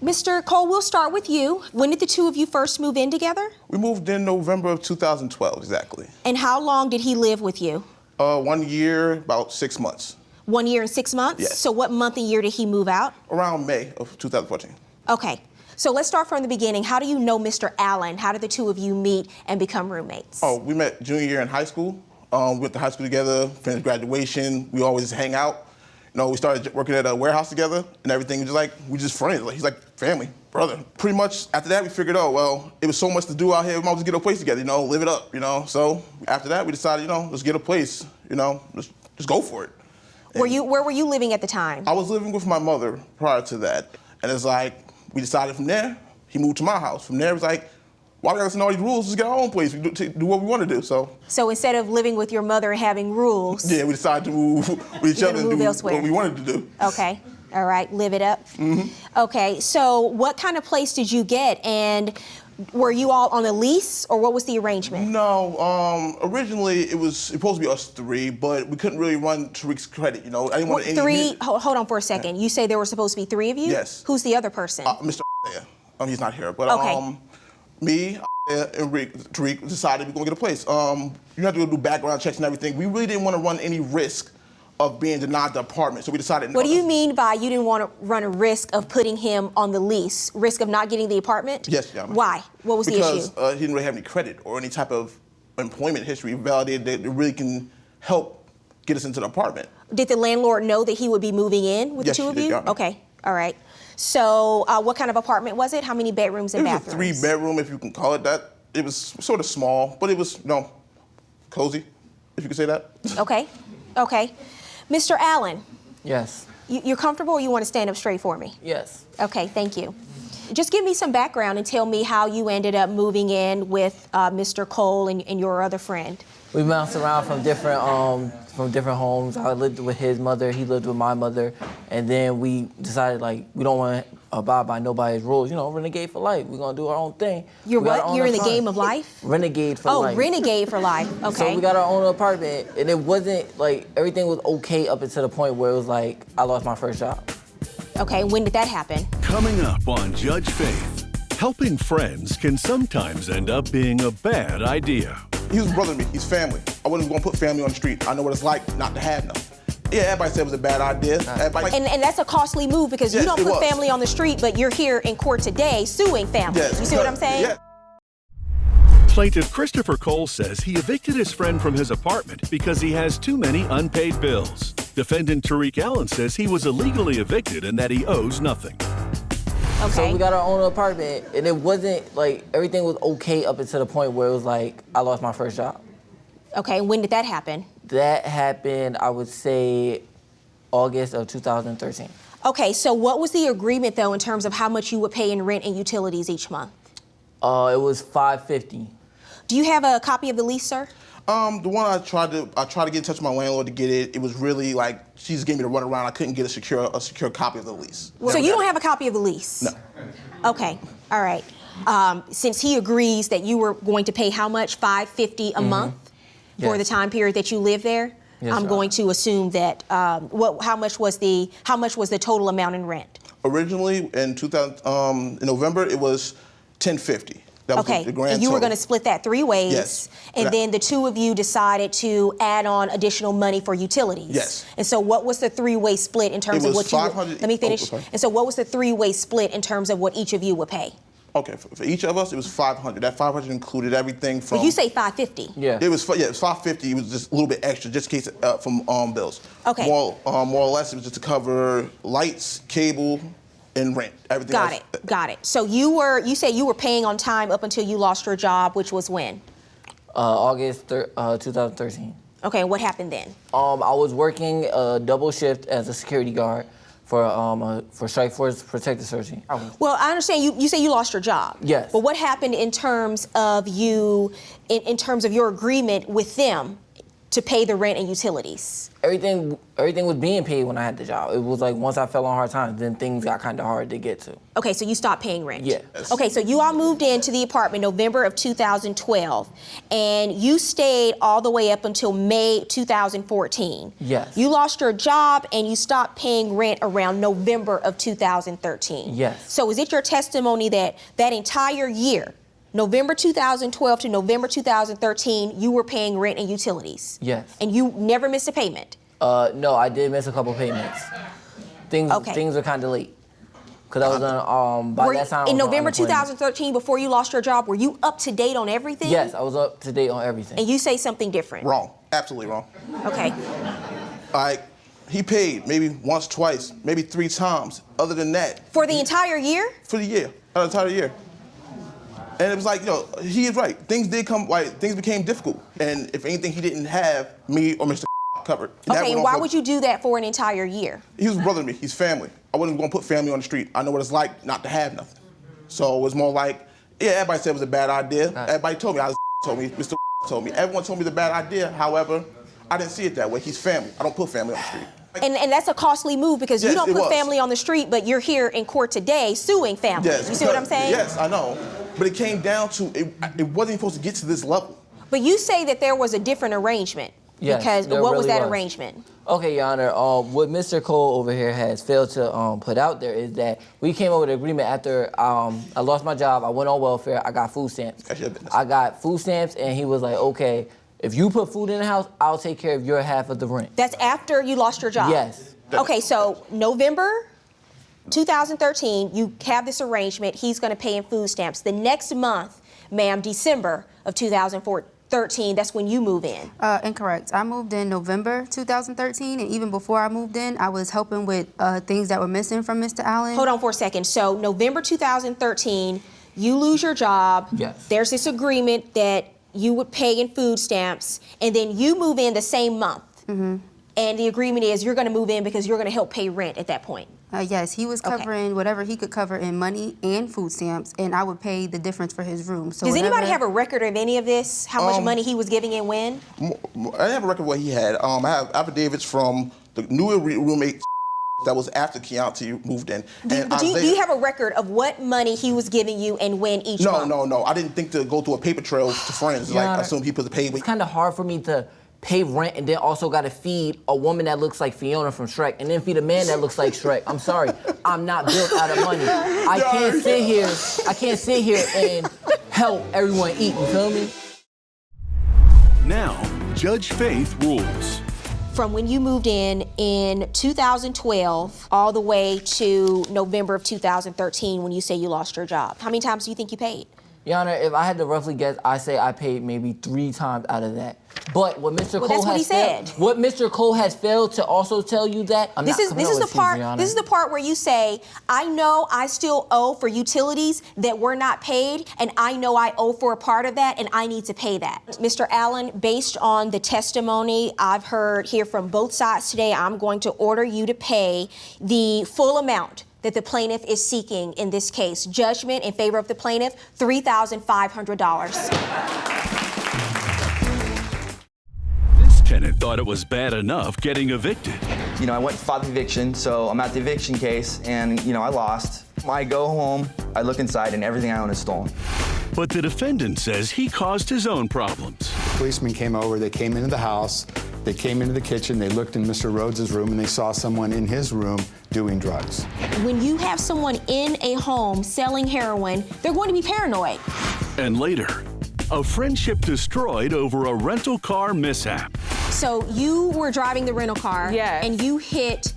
Mr. Cole, we'll start with you. When did the two of you first move in together? We moved in November of 2012, exactly. And how long did he live with you? 1 year, about 6 months. 1 year and 6 months? Yes. So what month and year did he move out? Around May of 2014. Okay. So let's start from the beginning. How do you know Mr. Allen? How did the two of you meet and become roommates? Oh, we met junior year in high school. We went to high school together, finished graduation. We always hang out. You know, we started working at a warehouse together and everything. We just friends. He's like family, brother. Pretty much after that, we figured, oh, well, it was so much to do out here. We might as well get a place together, live it up, So after that, we decided, let's get a place, just go for it. Where were you living at the time? I was living with my mother prior to that. And it's like, we decided from there, he moved to my house. From there, it was like, why we gotta listen to all these rules? Let's get our own place. We do what we want to do. So instead of living with your mother and having rules, yeah, we decided to move with each other and do elsewhere. what we wanted to do. Okay, all right, live it up. Mm-hmm. Okay, so what kind of place did you get, and were you all on a lease, or what was the arrangement? No, originally it was supposed to be us three, but we couldn't really run Tariq's credit. I didn't want any three. Hold on for a second. You say there were supposed to be three of you? Yes. Who's the other person? Mr. He's not here, but okay. Me and Tariq decided we're gonna get a place. You have to go do background checks and everything. We really didn't want to run any risk of being denied the apartment, so we decided. What do you mean by you didn't want to run a risk of putting him on the lease? Risk of not getting the apartment? Yes, Your Honor. Why? What was the issue? Because he didn't really have any credit or any type of employment history validated that it really can help get us into the apartment. Did the landlord know that he would be moving in with Yes, the two of she did, you? Your Honor. Okay, all right. So what kind of apartment was it? How many bedrooms and bathrooms? It was a 3-bedroom, if you can call it that. It was sort of small, but it was, cozy, if you could say that. Okay, okay. Mr. Allen. Yes. You're comfortable, or you want to stand up straight for me? Yes. Okay, thank you. Just give me some background and tell me how you ended up moving in with Mr. Cole and your other friend. We bounced around from different homes. I lived with his mother, he lived with my mother, and then we decided we don't want to abide by nobody's rules. Renegade for life. We're gonna do our own thing. You're what? You're in the game of life? Renegade for life. Oh, renegade for life. Okay. So we got our own apartment, and it wasn't everything was okay up until the point where it was I lost my first job. Okay, when did that happen? Coming up on Judge Faith, helping friends can sometimes end up being a bad idea. He was a brother to me. He's family. I wasn't going to put family on the street. I know what it's like not to have none. Yeah, everybody said it was a bad idea. And that's a costly move because yes, you don't put was. family on the street, but you're here in court today suing family. Yes, you see what I'm saying? Yeah. Plaintiff Christopher Cole says he evicted his friend from his apartment because he has too many unpaid bills. Defendant Tariq Allen says he was illegally evicted and that he owes nothing. Okay. So we got our own apartment, and it wasn't everything was okay up until the point where it was I lost my first job. Okay, when did that happen? That happened, I would say, August of 2013. Okay, so what was the agreement though in terms of how much you would pay in rent and utilities each month? It was $550. Do you have a copy of the lease, sir? The one I tried to get in touch with my landlord to get it. It was really like she just gave me the runaround. I couldn't get a secure copy of the lease. So you don't have a copy of the lease? No. Okay. All right. Since he agrees that you were going to pay how much, $550 a month for the time period that you live there, Yes, I'm going to assume that how much was the total amount in rent? Originally in November it was $1,050. That was Okay, the grand and you were total. going to split that 3 ways, Yes. and then the two of you decided to add on additional money for utilities. Yes. And so what was the 3-way split in terms It of was what you... $500 Let me finish. sorry. And so what was the 3-way split in terms of what each of you would pay? Okay, for each of us it was $500. That $500 included everything from. But you say $550. Yeah. It was $550. It was just a little bit extra, just in case from bills. Okay. More or less, it was just to cover lights, cable, and rent. Everything. Got it. So you say you were paying on time up until you lost your job, which was when? August 2013. Okay, and what happened then? I was working a double shift as a security guard for Strike Force Protective Surgery. Well, I understand you say you lost your job. Yes. But what happened in terms of you, in terms of your agreement with them to pay the rent and utilities? Everything was being paid when I had the job. It was like once I fell on hard times, then things got kind of hard to get to. Okay, so you stopped paying rent. Yeah. Okay, so you all moved into the apartment November of 2012, and you stayed all the way up until May 2014. Yes. You lost your job and you stopped paying rent around November of 2013. Yes. So is it your testimony that that entire year, November 2012 to November 2013, you were paying rent and utilities? Yes. And you never missed a payment? No, I did miss a couple payments. Things were kind of late. Because I was on, by that time, in I was on November unemployment. 2013, before you lost your job, were you up to date on everything? Yes, I was up to date on everything. And you say something different? Wrong. Absolutely wrong. Okay. He paid maybe once, twice, maybe 3 times. Other than that. For the entire year? For the year. The entire year. And it was like, he is right. Things became difficult. And if anything, he didn't have me or Mr. covered. Okay, and why would you do that for an entire year? He was a brother to me. He's family. I wasn't going to put family on the street. I know what it's like not to have nothing. So it was more like, yeah, everybody said it was a bad idea. Everybody told me, Mr. told me. Everyone told me it's a bad idea. However, I didn't see it that way. He's family. I don't put family on the street. And that's a costly move because you don't put family on the street, but you're here in court today suing family. Yes, you see what I'm saying? Yes, I know. But it came down to, it wasn't supposed to get to this level. But you say that there was a different arrangement. Yes, because there what was really that was. arrangement? Okay, Your Honor, what Mr. Cole over here has failed to put out there is that we came up with an agreement after I lost my job, I went on welfare, I got food stamps. I got food stamps, and he was like, okay, if you put food in the house, I'll take care of your half of the rent. That's after you lost your job? Yes. Okay, so November 2013, you have this arrangement. He's going to pay in food stamps. The next month, ma'am, December of 2013, that's when you move in. Incorrect. I moved in November 2013, and even before I moved in, I was helping with things that were missing from Mr. Allen. Hold on for a second. So November 2013, you lose your job. Yes. There's this agreement that you would pay in food stamps, and then you move in the same month. Mm-hmm. And the agreement is you're going to move in because you're going to help pay rent at that point. Yes, he was covering whatever he could cover in money and food stamps, and I would pay the difference for his room. So does anybody whatever- have a record of any of this? How much money he was giving and when? I didn't have a record of what he had. I have affidavits from the new roommate that was after Keontae moved in. Do you have a record of what money he was giving you and when each month? No. I didn't think to go through a paper trail to friends. Your I Honor, assume people to pay. It's kind of hard for me to pay rent and then also got to feed a woman that looks like Fiona from Shrek and then feed a man that looks like Shrek. I'm sorry, I'm not built out of money. I can't sit here and help everyone eat, you feel me? Now, Judge Faith rules. From when you moved in 2012 all the way to November of 2013 when you say you lost your job, how many times do you think you paid? Your Honor, if I had to roughly guess, I say I paid maybe 3 times out of that. But what Mr. Cole that's what has he said. what Mr. Cole has failed to also tell you that This is the part where you say, I know I still owe for utilities that were not paid, and I know I owe for a part of that, and I need to pay that. Mr. Allen, based on the testimony I've heard here from both sides today, I'm going to order you to pay the full amount that the plaintiff is seeking in this case. Judgment in favor of the plaintiff, $3,500. This tenant thought it was bad enough getting evicted. You know, I went and fought the eviction, so I'm at the eviction case, and, you know, I lost. I go home, I look inside, and everything I own is stolen. But the defendant says he caused his own problems. Policemen came over, they came into the house, they came into the kitchen, they looked in Mr. Rhodes' room, and they saw someone in his room doing drugs. When you have someone in a home selling heroin, they're going to be paranoid. And later, a friendship destroyed over a rental car mishap. So you were driving the rental car, Yes. and you hit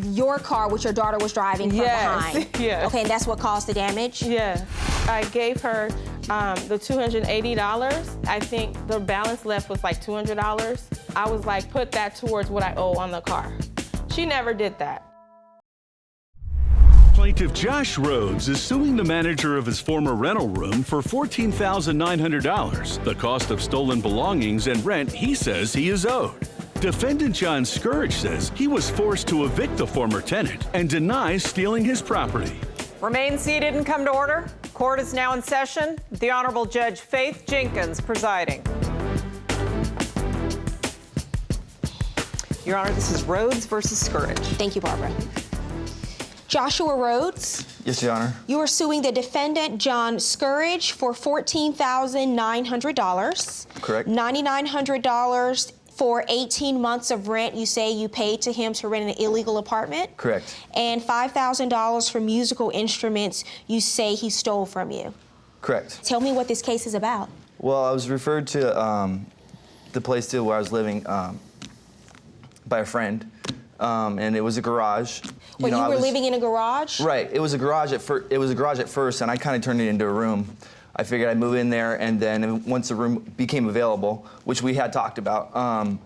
your car, which your daughter was driving from behind. Yes. Okay, and that's what caused the damage? Yeah. I gave her the $280. I think the balance left was like $200. I was like, put that towards what I owe on the car. She never did that. Plaintiff Josh Rhodes is suing the manager of his former rental room for $14,900, the cost of stolen belongings and rent he says he is owed. Defendant John Scourge says he was forced to evict the former tenant and denies stealing his property. Remain seated and come to order. Court is now in session. The Honorable Judge Faith Jenkins presiding. Your Honor, this is Rhodes versus Scourge. Thank you, Barbara. Joshua Rhodes, Yes, Your Honor. you are suing the defendant, John Scourge, for $14,900. Correct. $9,900 for 18 months of rent you say you paid to him to rent an illegal apartment. Correct. And $5,000 for musical instruments you say he stole from you. Correct. Tell me what this case is about. Well, I was referred to the place too where I was living by a friend, and it was a garage. Wait, you were living in a garage? Right. It was a garage at first, and I kind of turned it into a room. I figured I'd move in there, and then once the room became available, which we had talked about, I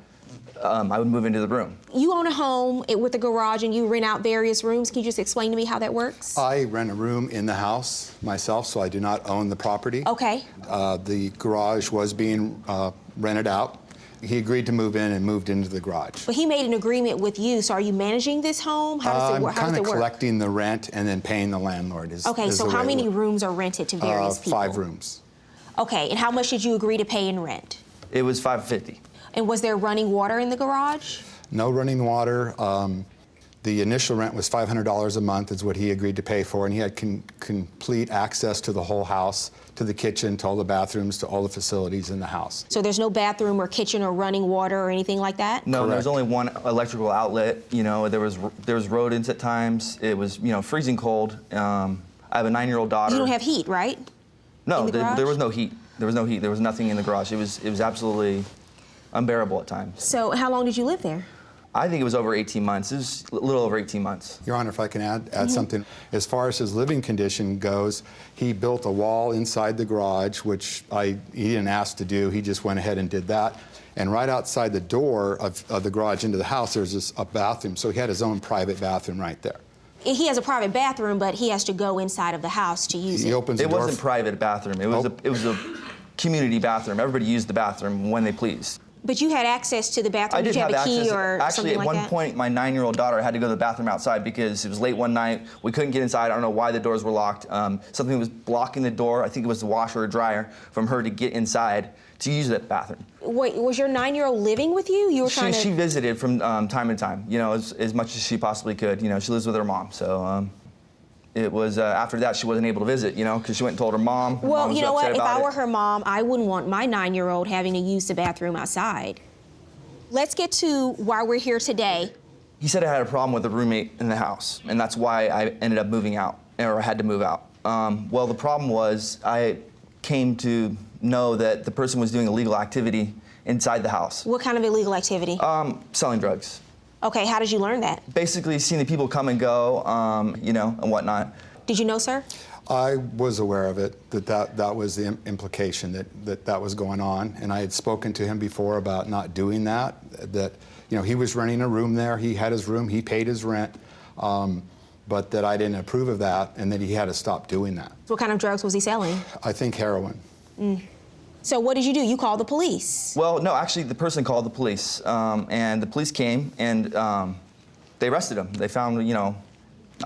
would move into the room. You own a home with a garage and you rent out various rooms. Can you just explain to me how that works? I rent a room in the house myself, so I do not own the property. Okay. The garage was being rented out. He agreed to move in and moved into the garage. But he made an agreement with you, so are you managing this home? How does it work? I'm kind of collecting the rent and then paying the landlord. Okay, so how many rooms are rented to various people? 5 rooms. Okay, and how much did you agree to pay in rent? It was $550. And was there running water in the garage? No running water. The initial rent was $500 a month is what he agreed to pay for, and he had complete access to the whole house, to the kitchen, to all the bathrooms, to all the facilities in the house. So there's no bathroom or kitchen or running water or anything like that? No, there was only one electrical outlet. You know, there was rodents at times. It was, you know, freezing cold. I have a 9-year-old daughter. You don't have heat, right? No, there was no heat. There was no heat. There was nothing in the garage. It was absolutely unbearable at times. So how long did you live there? I think it was over 18 months. It was a little over 18 months. Your Honor, if I can add something. As far as his living condition goes, he built a wall inside the garage, which he didn't ask to do. He just went ahead and did that. And right outside the door of the garage into the house, there's a bathroom. So he had his own private bathroom right there. He has a private bathroom, but he has to go inside of the house to use it. He opens the door. It wasn't a private bathroom. It was a community bathroom. Everybody used the bathroom when they pleased. But you had access to the bathroom. I didn't Did you have a key access. or Actually, something at like one that? point, my 9-year-old daughter had to go to the bathroom outside because it was late one night. We couldn't get inside. I don't know why the doors were locked. Something was blocking the door. I think it was the washer or dryer from her to get inside to use that bathroom. Wait, was your 9-year-old living with you? You were trying to... She visited from time to time, you know, as much as she possibly could. You know, she lives with her mom, so it was after that she wasn't able to visit, you know, because she went and told her mom. Well, you know what? If I were her mom, I wouldn't want my 9-year-old having to use the bathroom outside. Let's get to why we're here today. He said I had a problem with a roommate in the house, and that's why I ended up moving out, or had to move out. Well, the problem was I came to know that the person was doing illegal activity inside the house. What kind of illegal activity? Selling drugs. Okay, how did you learn that? Basically, seeing the people come and go, you know, and whatnot. Did you know, sir? I was aware of it, that was the implication that was going on, and I had spoken to him before about not doing that, you know, he was renting a room there, he had his room, he paid his rent, but that I didn't approve of that, and that he had to stop doing that. What kind of drugs was he selling? I think heroin. So what did you do? You called the police? Well, no, actually the person called the police, and the police came and they arrested him. They found, you know,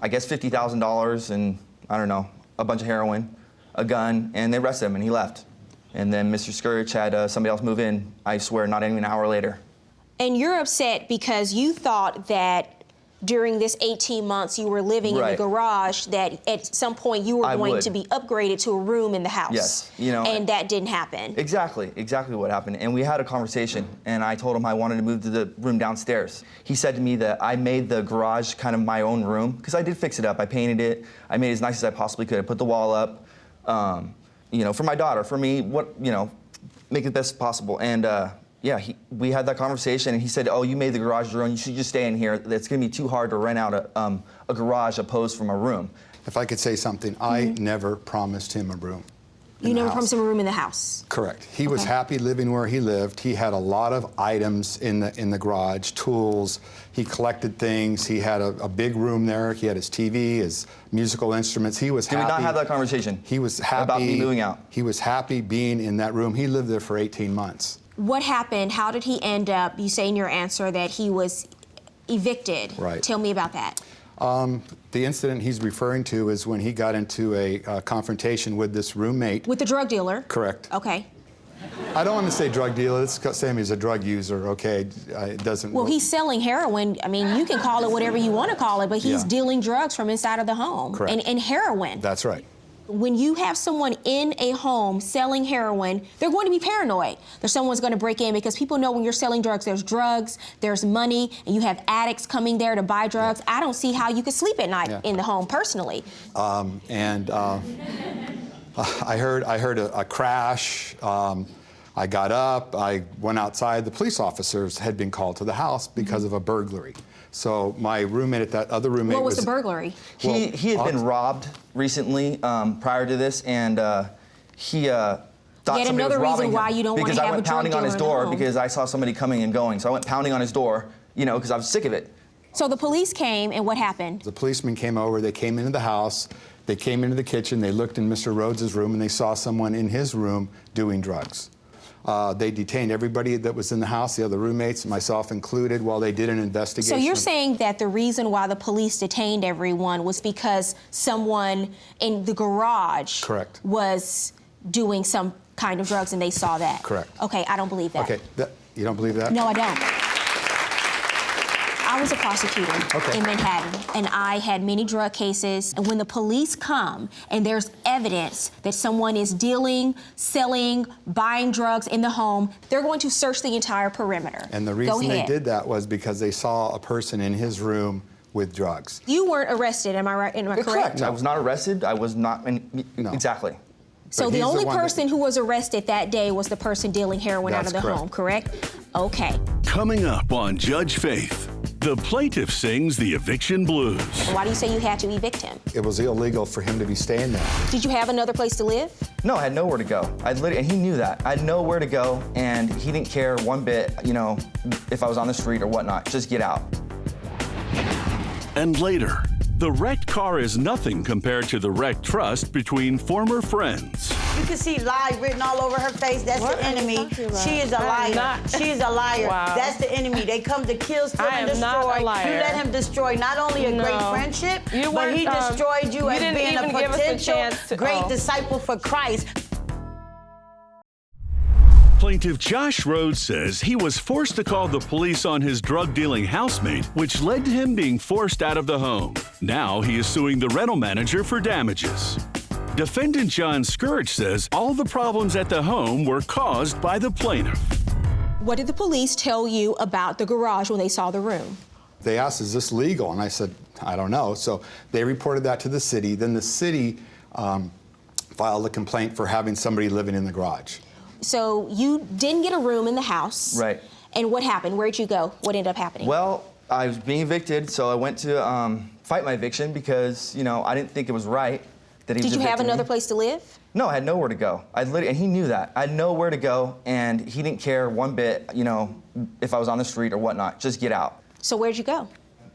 I guess $50,000 and, I don't know, a bunch of heroin, a gun, and they arrested him and he left. And then Mr. Scourge had somebody else move in, I swear, not even an hour later. And you're upset because you thought that during this 18 months you were living in the garage, that at some point you were going to be upgraded to a room in the house. Yes, you know. And that didn't happen. Exactly what happened. And we had a conversation, and I told him I wanted to move to the room downstairs. He said to me that I made the garage kind of my own room, because I did fix it up. I painted it. I made it as nice as I possibly could. I put the wall up, you know, for my daughter, for me, make it the best possible. And yeah, we had that conversation, and he said, oh, you made the garage your own. You should just stay in here. It's going to be too hard to rent out a garage opposed from a room. If I could say something, I never promised him a room. You never promised him a room in the house? Correct. He was happy living where he lived. He had a lot of items in the garage, tools. He collected things. He had a big room there. He had his TV, his musical instruments. He was happy. Did we not have that conversation? He was happy about me moving out. He was happy being in that room. He lived there for 18 months. What happened? How did he end up? You say in your answer that he was evicted. Right. Tell me about that. The incident he's referring to is when he got into a confrontation with this roommate. With the drug dealer? Correct. Okay. I don't want to say drug dealer. Let's say him he's a drug user, okay? It doesn't... Well, he's selling heroin. I mean, you can call it whatever you want to call it, but he's dealing drugs from inside of the home. Correct. And heroin. That's right. When you have someone in a home selling heroin, they're going to be paranoid that someone's going to break in, because people know when you're selling drugs, there's money, and you have addicts coming there to buy drugs. I don't see how you could sleep at night in the home, personally. I heard a crash. I got up, I went outside. The police officers had been called to the house because of a burglary. So my roommate, that other roommate, what was the burglary? He had been robbed recently prior to this, and he thought somebody was robbing him. Why you don't want because to I have went a drug pounding on his dealer in door the home. because I saw somebody coming and going. So I went pounding on his door, you know, because I was sick of it. So the police came, and what happened? The policemen came over, they came into the house, they came into the kitchen, they looked in Mr. Rhodes' room, and they saw someone in his room doing drugs. They detained everybody that was in the house, the other roommates, myself included, while they did an investigation. So you're saying that the reason why the police detained everyone was because someone in the garage was doing some kind of drugs and they saw that? Correct. Okay, I don't believe that. Okay, you don't believe that? No, I don't. I was a prosecutor in Manhattan, and I had many drug cases. And when the police come and there's evidence that someone is dealing, selling, buying drugs in the home, they're going to search the entire perimeter. And the reason they did that was because they saw a person in his room with drugs. You weren't arrested, am I right? Am I correct? I was not arrested. I was not, exactly. So the only person who was arrested that day was the person dealing heroin out of the home, correct? Okay. Coming up on Judge Faith, the plaintiff sings the eviction blues. Why do you say you had to evict him? It was illegal for him to be staying there. Did you have another place to live? No, I had nowhere to go. And he knew that. I had nowhere to go, and he didn't care one bit, you know, if I was on the street or whatnot. Just get out. And later, the wrecked car is nothing compared to the wrecked trust between former friends. You can see lie written all over her face. That's the enemy. She is a liar. She is a liar. Wow. That's the enemy. They come to kill, steal, and destroy. Not a liar. You let him destroy not only a great friendship, but he destroyed you as being a potential great disciple for Christ. Plaintiff Josh Rhodes says he was forced to call the police on his drug-dealing housemate, which led to him being forced out of the home. Now he is suing the rental manager for damages. Defendant John Scourge says all the problems at the home were caused by the plaintiff. What did the police tell you about the garage when they saw the room? They asked, is this legal? And I said, I don't know. So they reported that to the city. Then the city filed a complaint for having somebody living in the garage. So you didn't get a room in the house. Right. And what happened? Where'd you go? What ended up happening? Well, I was being evicted, so I went to fight my eviction because, you know, I didn't think it was right that he was Did you have evicting another me. place to live? No, I had nowhere to go. And he knew that. I had nowhere to go, and he didn't care one bit, you know, if I was on the street or whatnot. Just get out. So where'd you go?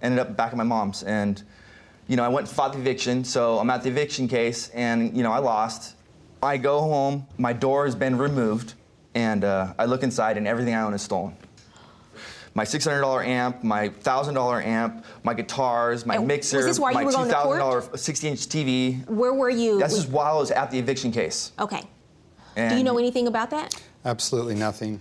Ended up back at my mom's, and, you know, I went and fought the eviction, so I'm at the eviction case, and, you know, I lost. I go home, my door has been removed, and I look inside, and everything I own is stolen. my $600 amp, my $1,000 amp, my guitars, my mixer, was this while my you were going to court? $2,000 60-inch TV. Where were you? This is while I was at the eviction case. Okay. And Do you know anything about that? Absolutely nothing.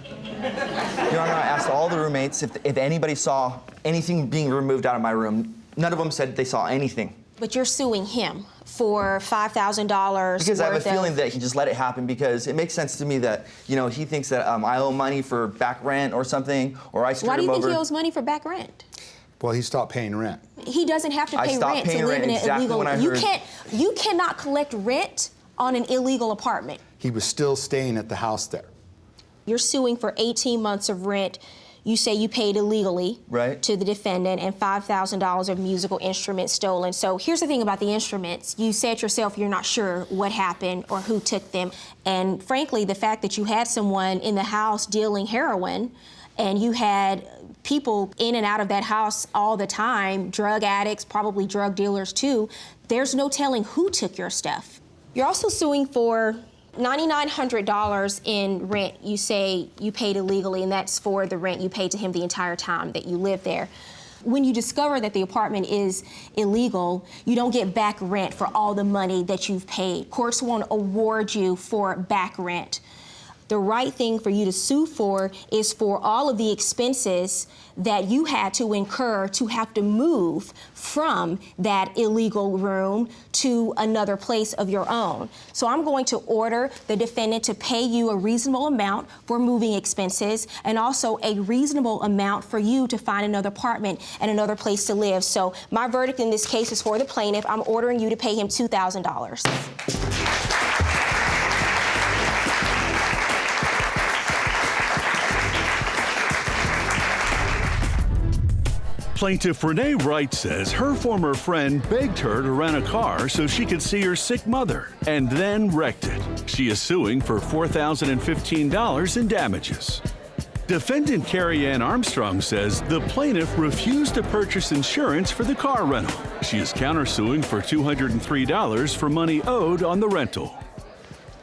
Your Honor, I asked all the roommates if anybody saw anything being removed out of my room. None of them said they saw anything. But you're suing him for $5,000 Because I have a feeling that he just let it happen, because it makes sense to me that, you know, he thinks that I owe money for back rent or something, or I screwed him over. Why do you think he owes money for back rent? Well, he stopped paying rent. He doesn't have to pay rent to live in an illegal. You cannot collect rent on an illegal apartment. He was still staying at the house there. You're suing for 18 months of rent. You say you paid illegally to the defendant and $5,000 of musical instruments stolen. So here's the thing about the instruments. You said yourself you're not sure what happened or who took them. And frankly, the fact that you had someone in the house dealing heroin and you had people in and out of that house all the time, drug addicts, probably drug dealers too, there's no telling who took your stuff. You're also suing for $9,900 in rent. You say you paid illegally, and that's for the rent you paid to him the entire time that you lived there. When you discover that the apartment is illegal, you don't get back rent for all the money that you've paid. Courts won't award you for back rent. The right thing for you to sue for is for all of the expenses that you had to incur to have to move from that illegal room to another place of your own. So I'm going to order the defendant to pay you a reasonable amount for moving expenses and also a reasonable amount for you to find another apartment and another place to live. So my verdict in this case is for the plaintiff. I'm ordering you to pay him $2,000. Plaintiff Renee Wright says her former friend begged her to rent a car so she could see her sick mother and then wrecked it. She is suing for $4,015 in damages. Defendant Carrie Ann Armstrong says the plaintiff refused to purchase insurance for the car rental. She is countersuing for $203 for money owed on the rental.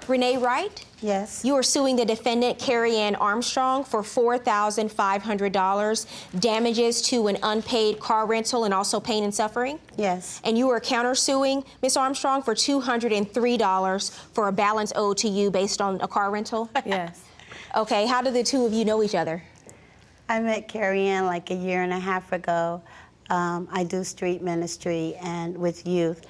Renee Wright? Yes. You are suing the defendant, Carrie Ann Armstrong, for $4,500 damages to an unpaid car rental and also pain and suffering? Yes. And you are countersuing Ms. Armstrong for $203 for a balance owed to you based on a car rental? Yes. Okay, how do the two of you know each other? I met Carrie Ann like a year and a half ago. I do street ministry and with youth.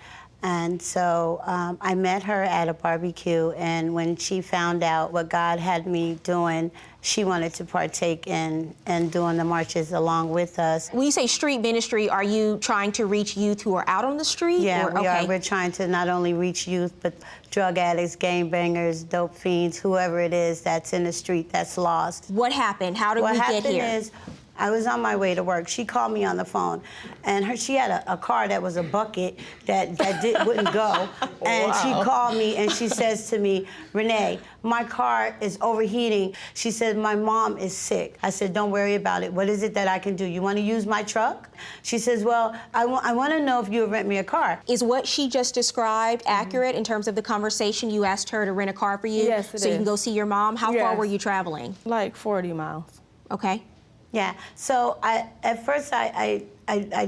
And so I met her at a barbecue, and when she found out what God had me doing, she wanted to partake in doing the marches along with us. When you say street ministry, are you trying to reach youth who are out on the street? Yeah, we are. We're trying to not only reach youth, but drug addicts, gangbangers, dope fiends, whoever it is that's in the street that's lost. What happened? How did we get here? What happened is, I was on my way to work. She called me on the phone, and she had a car that was a bucket that wouldn't go. And she called me, and she says to me, Renee, my car is overheating. She said, my mom is sick. I said, don't worry about it. What is it that I can do? You want to use my truck? She says, well, I want to know if you would rent me a car. Is what she just described accurate in terms of the conversation? You asked her to rent a car for you? Yes, it so you is. can go see your mom? How far were you traveling? Like 40 miles. Okay. Yeah, so at first I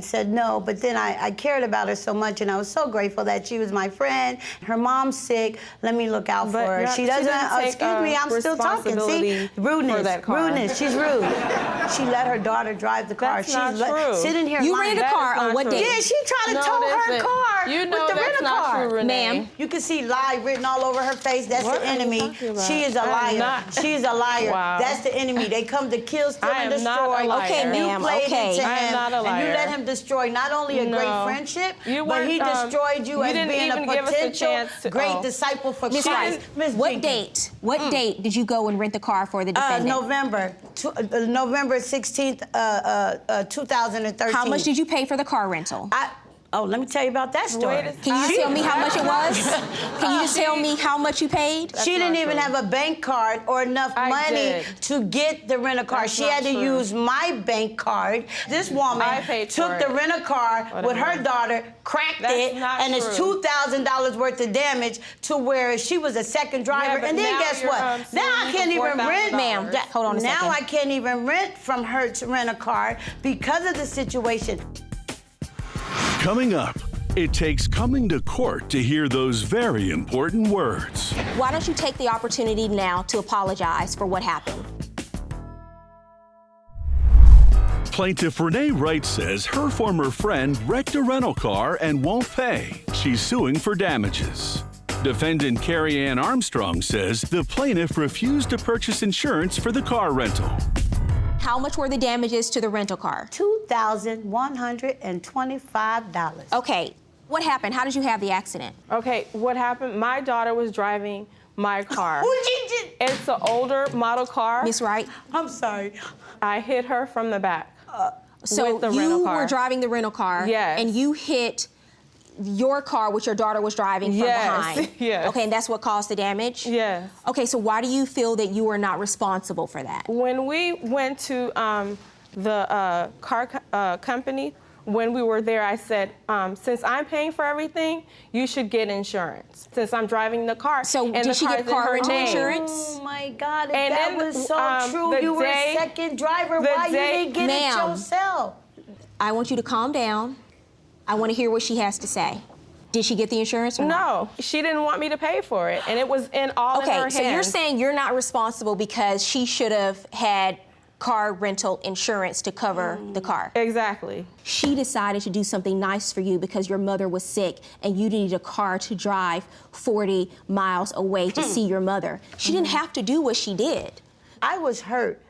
said no, but then I cared about her so much, and I was so grateful that she was my friend. Her mom's sick. Let me look out for her. She doesn't. Excuse me, I'm still talking. See, rudeness. She's rude. She let her daughter drive the car. That's not true. Sitting here. You rented a car on what day? Yeah, she tried to tow her car You know with the that's rental not car. true, Renee. Ma'am, you can see lie written all over her face. That's the enemy. She is a liar. She is a liar. Wow. That's the enemy. They come to kill, steal, and destroy. Okay, ma'am. Okay. I am not a liar. And you let him destroy not only a great friendship, but he destroyed you as being a potential great disciple for Ms. Christ. Rice, what date did you go and rent the car for the defendant? November 16th, 2013. How much did you pay for the car rental? Oh, let me tell you about that story. Can you tell me how much it was? Can you just tell me how much you paid? She didn't even have a bank card or enough money to get the rent-a-car. She had to use my bank card. This woman took the rent-a-car with her daughter, cracked it, and it's $2,000 worth of damage to where she was a second driver. And then guess what? Now I can't even rent. Ma'am, hold on a second. Now I can't even rent from her to rent a car because of the situation. Coming up, it takes coming to court to hear those very important words. Why don't you take the opportunity now to apologize for what happened? Plaintiff Renee Wright says her former friend wrecked a rental car and won't pay. She's suing for damages. Defendant Carrie Ann Armstrong says the plaintiff refused to purchase insurance for the car rental. How much were the damages to the rental car? $2,125. Okay, what happened? How did you have the accident? Okay, what happened? My daughter was driving my car. It's an older model car. Miss Wright? I'm sorry. I hit her from the back. So with the you rental car. were driving the rental car, yes, and you hit your car, which your daughter was driving from behind. Yes. Okay, and that's what caused the damage? Yes. Okay, so why do you feel that you are not responsible for that? When we went to the car company, when we were there, I said, since I'm paying for everything, you should get insurance. Since I'm driving the car. So and did she get car rental insurance? Oh my God, if And that then, was so true, you were a second driver, why you didn't get it yourself? I want you to calm down. I want to hear what she has to say. Did she get the insurance or not? No, she didn't want me to pay for it, and it was in all in her hands. Okay, so you're saying you're not responsible because she should have had car rental insurance to cover the car. Exactly. She decided to do something nice for you because your mother was sick and you needed a car to drive 40 miles away to see your mother. She didn't have to do what she did. I was hurt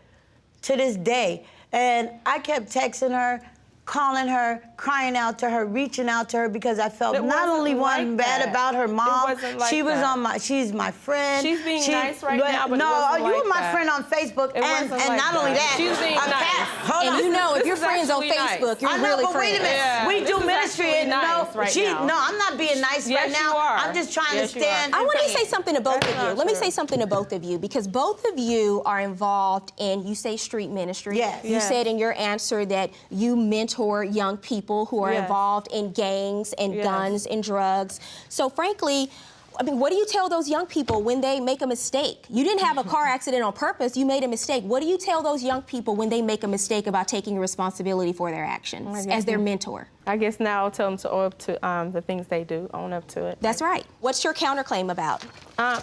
to this day, and I kept texting her, calling her, crying out to her, reaching out to her because I felt not only one bad about her mom, she was on my, she's my friend. She's being nice right now, but no, it wasn't you were like my that. friend on Facebook, It and wasn't like not only that, She's being nice. And you know, if you're friends on Facebook, you're I know, really but wait a friends. minute, Yeah, we this do is ministry, actually and nice no, right now. no, I'm not being nice Yes, right now. you are. I'm just trying Yes, to you are. stand. I want to and say something to both That's of you. not Let me true. say something to both of you because both of you are involved in, you say street ministry. Yes. You Yes. said in your answer that you mentor young people who are Yes. involved in gangs and Yes. guns and drugs. So frankly, I mean, what do you tell those young people when they make a mistake? You didn't have a car accident on purpose, you made a mistake. What do you tell those young people when they make a mistake about taking responsibility for their actions as their mentor? I guess now I'll tell them to own up to the things they do, own up to it. That's right. What's your counterclaim about?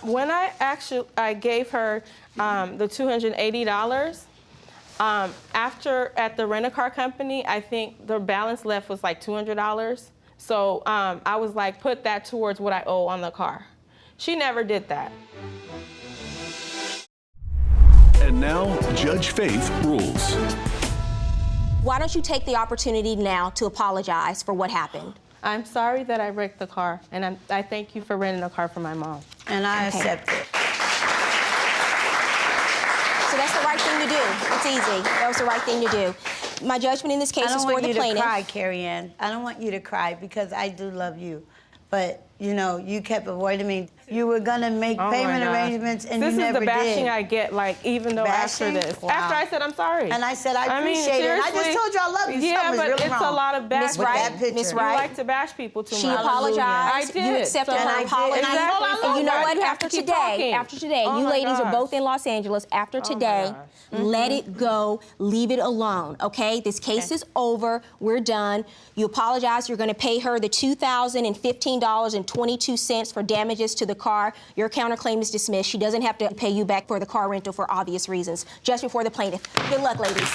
When I gave her the $280, after at the rent-a-car company, I think the balance left was like $200. So I was like, put that towards what I owe on the car. She never did that. And now, Judge Faith rules. Why don't you take the opportunity now to apologize for what happened? I'm sorry that I wrecked the car, and I thank you for renting a car for my mom. And I accept it. So that's the right thing to do. It's easy. That was the right thing to do. My judgment in this case is for the plaintiff. I don't want you to cry, Carrie Ann. I don't want you to cry because I do love you. But, you know, you kept avoiding me. You were going to make payment arrangements, and you never did. This is the bashing I get, like, even though Bashing? after this. Wow. After I said I'm sorry. And I said I appreciate it. I just told you I love you. Yeah, Something's but really it's wrong a lot of bashing. Miss Wright, You like to bash people too much. She apologized. I did. You accepted her apology. And you know what? After today, you ladies are both in Los Angeles. After today, let it go. Leave it alone, okay? This case is over. We're done. You apologize. You're going to pay her the $2,015.22 for damages to the car. Your counterclaim is dismissed. She doesn't have to pay you back for the car rental for obvious reasons. Judgment for the plaintiff. Good luck, ladies.